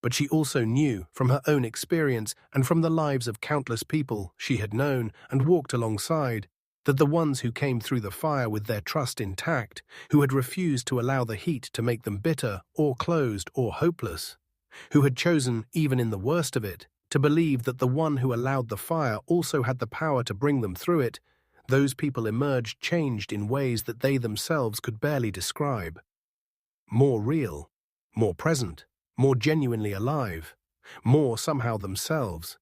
But she also knew, from her own experience and from the lives of countless people she had known and walked alongside, that the ones who came through the fire with their trust intact, who had refused to allow the heat to make them bitter or closed or hopeless, who had chosen, even in the worst of it, to believe that the one who allowed the fire also had the power to bring them through it, those people emerged changed in ways that they themselves could barely describe. More real, more present, more genuinely alive, more somehow themselves.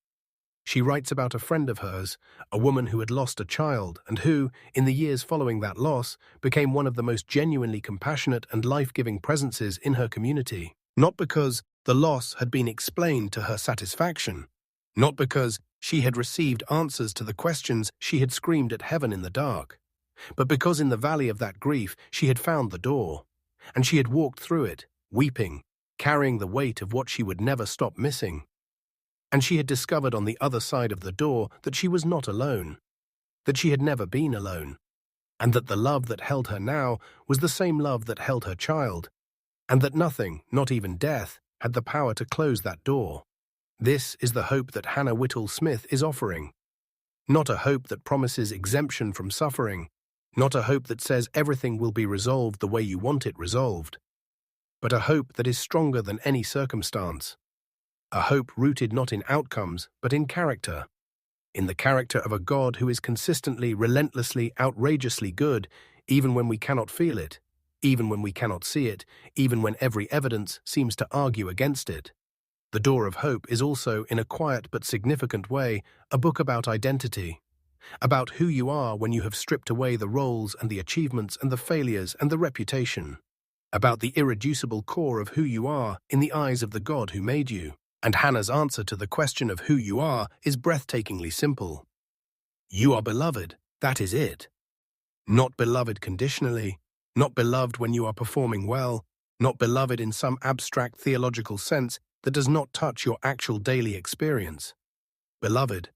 She writes about a friend of hers, a woman who had lost a child and who, in the years following that loss, became one of the most genuinely compassionate and life-giving presences in her community. Not because the loss had been explained to her satisfaction, not because she had received answers to the questions she had screamed at heaven in the dark, but because in the valley of that grief she had found the door. And she had walked through it, weeping, carrying the weight of what she would never stop missing. And she had discovered on the other side of the door that she was not alone, that she had never been alone, and that the love that held her now was the same love that held her child, and that nothing, not even death, had the power to close that door. This is the hope that Hannah Whitall Smith is offering. Not a hope that promises exemption from suffering, not a hope that says everything will be resolved the way you want it resolved, but a hope that is stronger than any circumstance. A hope rooted not in outcomes, but in character. In the character of a God who is consistently, relentlessly, outrageously good, even when we cannot feel it, even when we cannot see it, even when every evidence seems to argue against it. The Door of Hope is also, in a quiet but significant way, a book about identity. About who you are when you have stripped away the roles and the achievements and the failures and the reputation. About the irreducible core of who you are in the eyes of the God who made you. And Hannah's answer to the question of who you are is breathtakingly simple. You are beloved, that is it. Not beloved conditionally, not beloved when you are performing well, not beloved in some abstract theological sense that does not touch your actual daily experience. Beloved.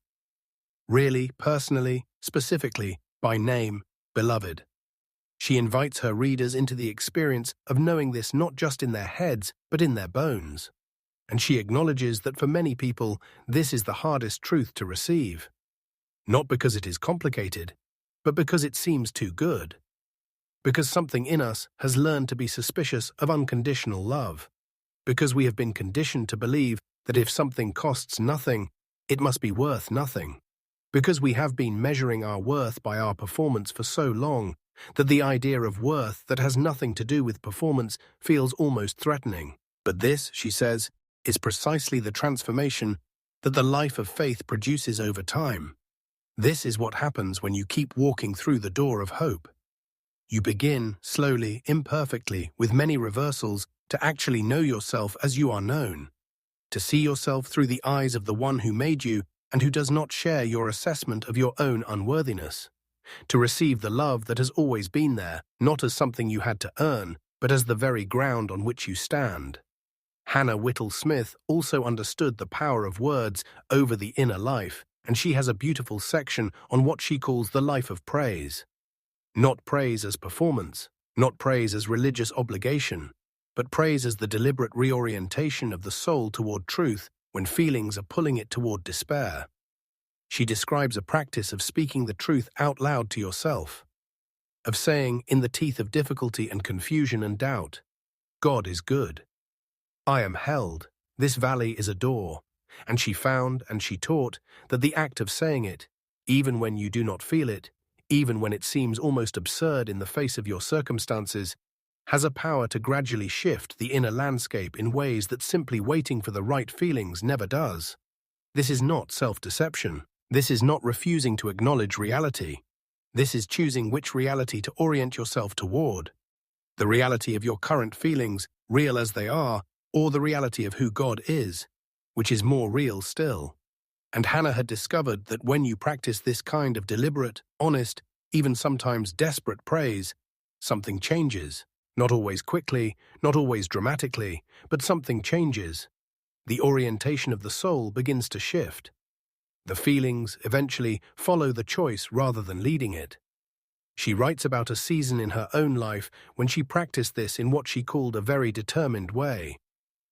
Really, personally, specifically, by name, beloved. She invites her readers into the experience of knowing this not just in their heads, but in their bones. And she acknowledges that for many people, this is the hardest truth to receive. Not because it is complicated, but because it seems too good. Because something in us has learned to be suspicious of unconditional love. Because we have been conditioned to believe that if something costs nothing, it must be worth nothing. Because we have been measuring our worth by our performance for so long that the idea of worth that has nothing to do with performance feels almost threatening. But this, she says, is precisely the transformation that the life of faith produces over time. This is what happens when you keep walking through the door of hope. You begin, slowly, imperfectly, with many reversals, to actually know yourself as you are known, to see yourself through the eyes of the one who made you and who does not share your assessment of your own unworthiness. to receive the love that has always been there, not as something you had to earn, but as the very ground on which you stand. Hannah Whitall Smith also understood the power of words over the inner life, and she has a beautiful section on what she calls the life of praise. Not praise as performance, not praise as religious obligation, but praise as the deliberate reorientation of the soul toward truth when feelings are pulling it toward despair. She describes a practice of speaking the truth out loud to yourself, of saying, in the teeth of difficulty and confusion and doubt, God is good. I am held, this valley is a door. And she found and she taught that the act of saying it, even when you do not feel it, even when it seems almost absurd in the face of your circumstances, has a power to gradually shift the inner landscape in ways that simply waiting for the right feelings never does. This is not self-deception. This is not refusing to acknowledge reality. This is choosing which reality to orient yourself toward. The reality of your current feelings, real as they are, or the reality of who God is, which is more real still. And Hannah had discovered that when you practice this kind of deliberate, honest, even sometimes desperate praise, something changes. Not always quickly, not always dramatically, but something changes. The orientation of the soul begins to shift. The feelings, eventually, follow the choice rather than leading it. She writes about a season in her own life when she practiced this in what she called a very determined way.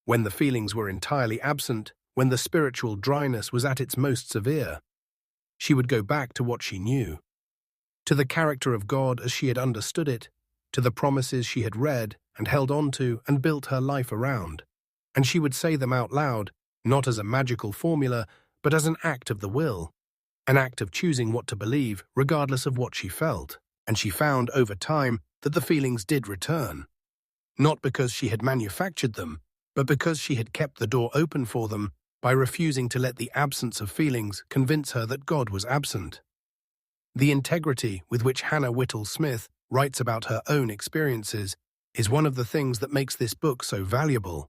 When the feelings were entirely absent, when the spiritual dryness was at its most severe, she would go back to what she knew, to the character of God as she had understood it, to the promises she had read and held on to and built her life around. And she would say them out loud, not as a magical formula, but as an act of the will, an act of choosing what to believe regardless of what she felt. And she found over time that the feelings did return, not because she had manufactured them, but because she had kept the door open for them by refusing to let the absence of feelings convince her that God was absent. The integrity with which Hannah Whitall Smith writes about her own experiences is one of the things that makes this book so valuable.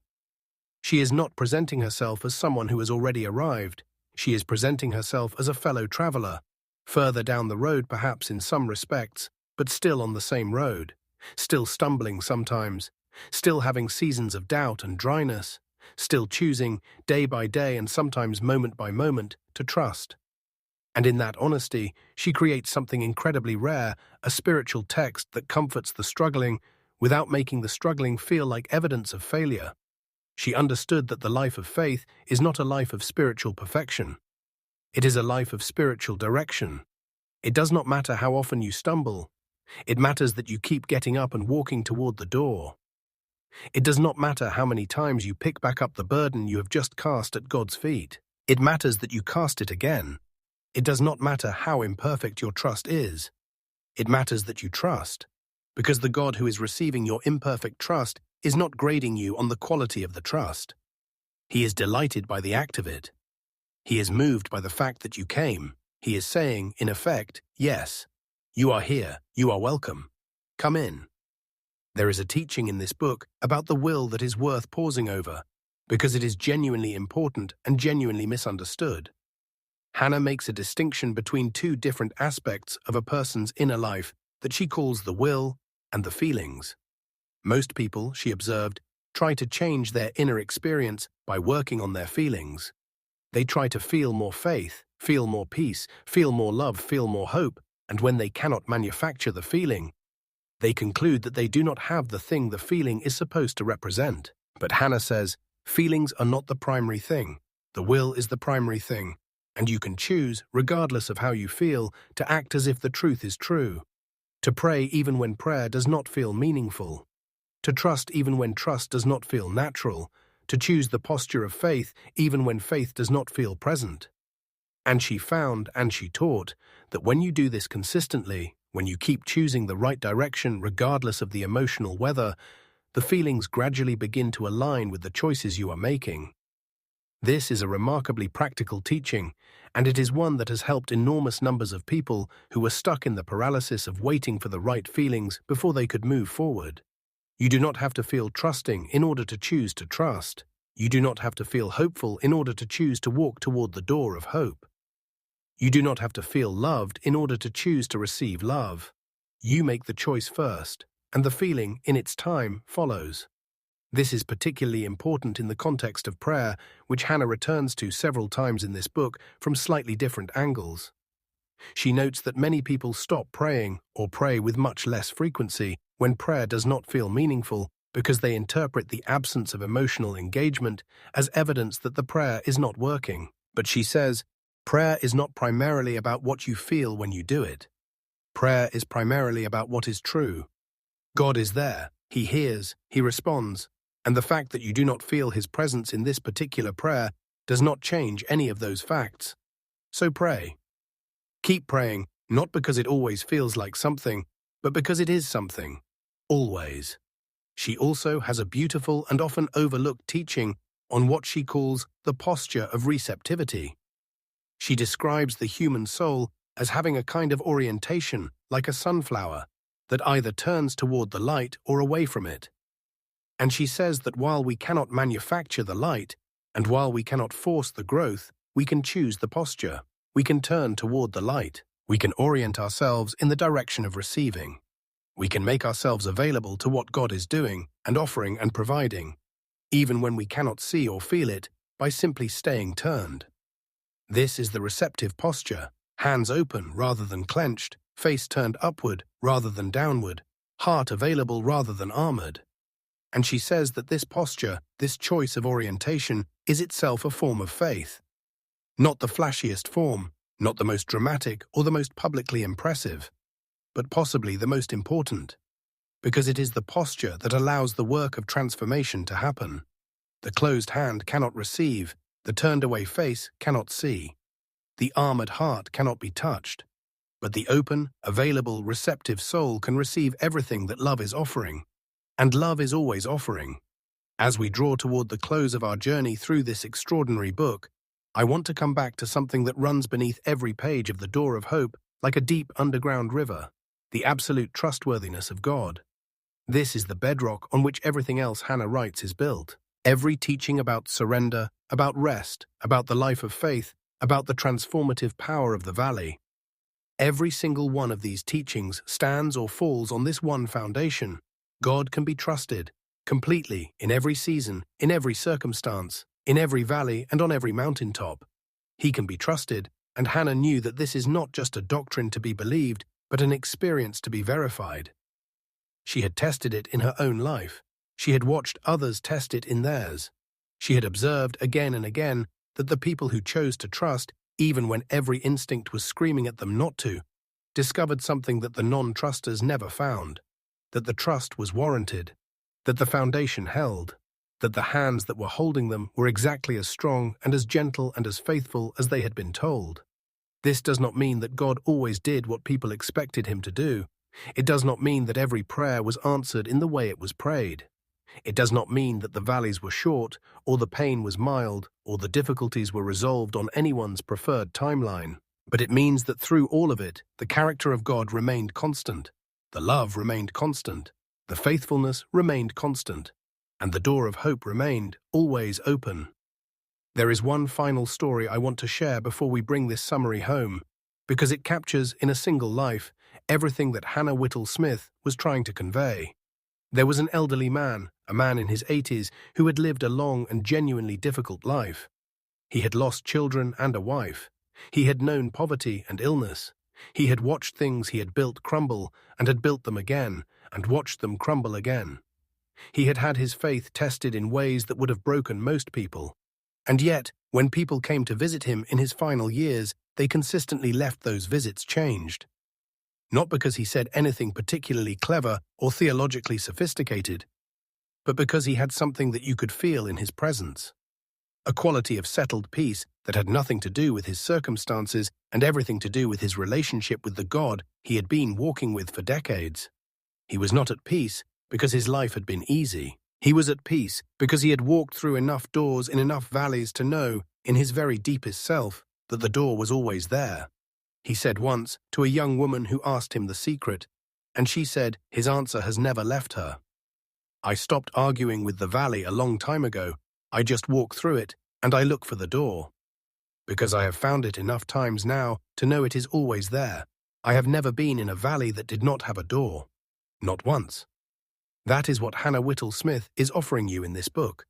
She is not presenting herself as someone who has already arrived. She is presenting herself as a fellow traveler, further down the road perhaps in some respects, but still on the same road, still stumbling sometimes, still having seasons of doubt and dryness, still choosing, day by day and sometimes moment by moment, to trust. And in that honesty, she creates something incredibly rare, a spiritual text that comforts the struggling without making the struggling feel like evidence of failure. She understood that the life of faith is not a life of spiritual perfection. It is a life of spiritual direction. It does not matter how often you stumble. It matters that you keep getting up and walking toward the door. It does not matter how many times you pick back up the burden you have just cast at God's feet. It matters that you cast it again. It does not matter how imperfect your trust is. It matters that you trust, because the God who is receiving your imperfect trust is not grading you on the quality of the trust. He is delighted by the act of it. He is moved by the fact that you came. He is saying, in effect, yes, you are here, you are welcome. Come in. There is a teaching in this book about the will that is worth pausing over, because it is genuinely important and genuinely misunderstood. Hannah makes a distinction between two different aspects of a person's inner life that she calls the will and the feelings. Most people, she observed, try to change their inner experience by working on their feelings. They try to feel more faith, feel more peace, feel more love, feel more hope, and when they cannot manufacture the feeling, they conclude that they do not have the thing the feeling is supposed to represent. But Hannah says, feelings are not the primary thing. The will is the primary thing, and you can choose, regardless of how you feel, to act as if the truth is true, to pray even when prayer does not feel meaningful, to trust even when trust does not feel natural, to choose the posture of faith even when faith does not feel present. And she found, and she taught, that when you do this consistently, when you keep choosing the right direction regardless of the emotional weather, the feelings gradually begin to align with the choices you are making. This is a remarkably practical teaching, and it is one that has helped enormous numbers of people who were stuck in the paralysis of waiting for the right feelings before they could move forward. You do not have to feel trusting in order to choose to trust. You do not have to feel hopeful in order to choose to walk toward the door of hope. You do not have to feel loved in order to choose to receive love. You make the choice first, and the feeling, in its time, follows. This is particularly important in the context of prayer, which Hannah returns to several times in this book from slightly different angles. She notes that many people stop praying or pray with much less frequency when prayer does not feel meaningful because they interpret the absence of emotional engagement as evidence that the prayer is not working. But she says, prayer is not primarily about what you feel when you do it. Prayer is primarily about what is true. God is there, He hears, He responds, and the fact that you do not feel His presence in this particular prayer does not change any of those facts. So pray. Keep praying, not because it always feels like something, but because it is something. Always. She also has a beautiful and often overlooked teaching on what she calls the posture of receptivity. She describes the human soul as having a kind of orientation, like a sunflower, that either turns toward the light or away from it. And she says that while we cannot manufacture the light, and while we cannot force the growth, we can choose the posture. We can turn toward the light. We can orient ourselves in the direction of receiving. We can make ourselves available to what God is doing and offering and providing, even when we cannot see or feel it, by simply staying turned. This is the receptive posture, hands open rather than clenched, face turned upward rather than downward, heart available rather than armored. And she says that this posture, this choice of orientation, is itself a form of faith. Not the flashiest form, not the most dramatic or the most publicly impressive, but possibly the most important, because it is the posture that allows the work of transformation to happen. The closed hand cannot receive, the turned-away face cannot see, the armored heart cannot be touched, but the open, available, receptive soul can receive everything that love is offering, and love is always offering. As we draw toward the close of our journey through this extraordinary book, I want to come back to something that runs beneath every page of the Door of Hope like a deep underground river, the absolute trustworthiness of God. This is the bedrock on which everything else Hannah writes is built. Every teaching about surrender, about rest, about the life of faith, about the transformative power of the valley. Every single one of these teachings stands or falls on this one foundation. God can be trusted, completely, in every season, in every circumstance, in every valley and on every mountaintop. He can be trusted, and Hannah knew that this is not just a doctrine to be believed, but an experience to be verified. She had tested it in her own life. She had watched others test it in theirs. She had observed again and again that the people who chose to trust, even when every instinct was screaming at them not to, discovered something that the non-trusters never found, that the trust was warranted, that the foundation held, that the hands that were holding them were exactly as strong and as gentle and as faithful as they had been told. This does not mean that God always did what people expected Him to do. It does not mean that every prayer was answered in the way it was prayed. It does not mean that the valleys were short, or the pain was mild, or the difficulties were resolved on anyone's preferred timeline. But it means that through all of it, the character of God remained constant, the love remained constant, the faithfulness remained constant, and the door of hope remained always open. There is one final story I want to share before we bring this summary home, because it captures, in a single life, everything that Hannah Whitall Smith was trying to convey. There was an elderly man, a man in his 80s, who had lived a long and genuinely difficult life. He had lost children and a wife. He had known poverty and illness. He had watched things he had built crumble and had built them again and watched them crumble again. He had had his faith tested in ways that would have broken most people. And yet, when people came to visit him in his final years, they consistently left those visits changed. Not because he said anything particularly clever or theologically sophisticated, but because he had something that you could feel in his presence. A quality of settled peace that had nothing to do with his circumstances and everything to do with his relationship with the God he had been walking with for decades. He was not at peace because his life had been easy. He was at peace because he had walked through enough doors in enough valleys to know, in his very deepest self, that the door was always there. He said once to a young woman who asked him the secret, and she said his answer has never left her. I stopped arguing with the valley a long time ago. I just walk through it, and I look for the door. because I have found it enough times now to know it is always there. I have never been in a valley that did not have a door. Not once. That is what Hannah Whitall Smith is offering you in this book.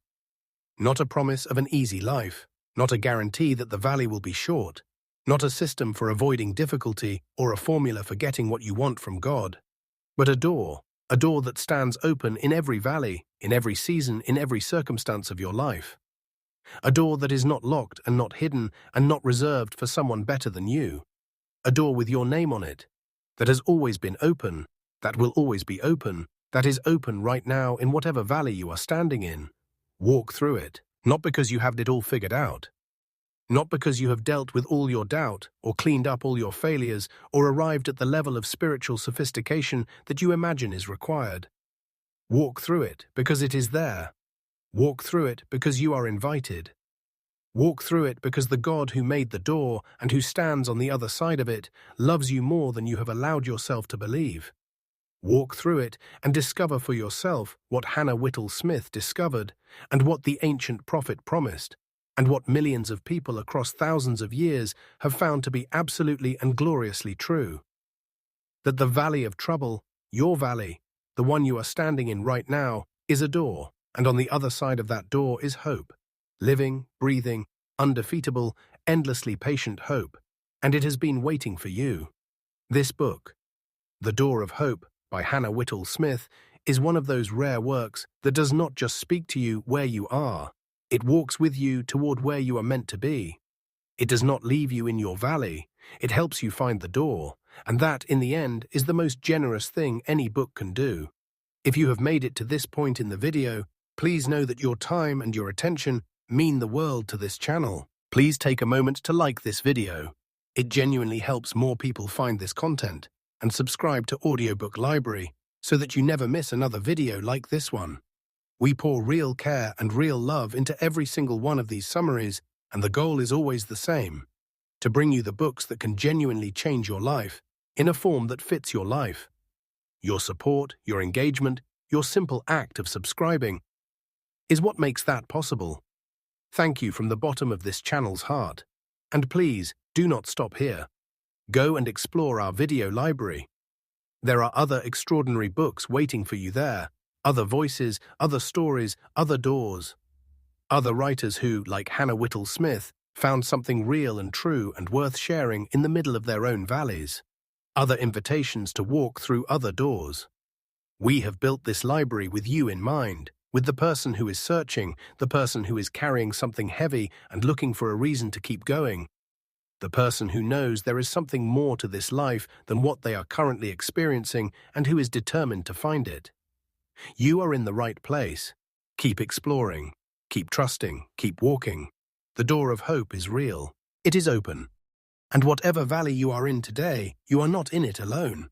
Not a promise of an easy life, not a guarantee that the valley will be short, not a system for avoiding difficulty or a formula for getting what you want from God, but a door that stands open in every valley, in every season, in every circumstance of your life. A door that is not locked and not hidden and not reserved for someone better than you. A door with your name on it, that has always been open, that will always be open, that is open right now in whatever valley you are standing in. Walk through it, not because you have it all figured out, not because you have dealt with all your doubt or cleaned up all your failures or arrived at the level of spiritual sophistication that you imagine is required. Walk through it because it is there. Walk through it because you are invited. Walk through it because the God who made the door and who stands on the other side of it loves you more than you have allowed yourself to believe. Walk through it and discover for yourself what Hannah Whitall Smith discovered and what the ancient prophet promised, and what millions of people across thousands of years have found to be absolutely and gloriously true. That the valley of trouble, your valley, the one you are standing in right now, is a door, and on the other side of that door is hope. Living, breathing, undefeatable, endlessly patient hope, and it has been waiting for you. This book, The Door of Hope, by Hannah Whitall Smith, is one of those rare works that does not just speak to you where you are, it walks with you toward where you are meant to be. It does not leave you in your valley, it helps you find the door, and that, in the end, is the most generous thing any book can do. If you have made it to this point in the video, please know that your time and your attention mean the world to this channel. Please take a moment to like this video. It genuinely helps more people find this content, and subscribe to Audiobook Library so that you never miss another video like this one. We pour real care and real love into every single one of these summaries, and the goal is always the same: to bring you the books that can genuinely change your life in a form that fits your life. Your support, your engagement, your simple act of subscribing is what makes that possible. Thank you from the bottom of this channel's heart. And please, do not stop here. Go and explore our video library. There are other extraordinary books waiting for you there, other voices, other stories, other doors. Other writers who, like Hannah Whitall Smith, found something real and true and worth sharing in the middle of their own valleys. Other invitations to walk through other doors. We have built this library with you in mind, with the person who is searching, the person who is carrying something heavy and looking for a reason to keep going, the person who knows there is something more to this life than what they are currently experiencing and who is determined to find it. You are in the right place. Keep exploring, keep trusting, keep walking. The door of hope is real. It is open. And whatever valley you are in today, you are not in it alone.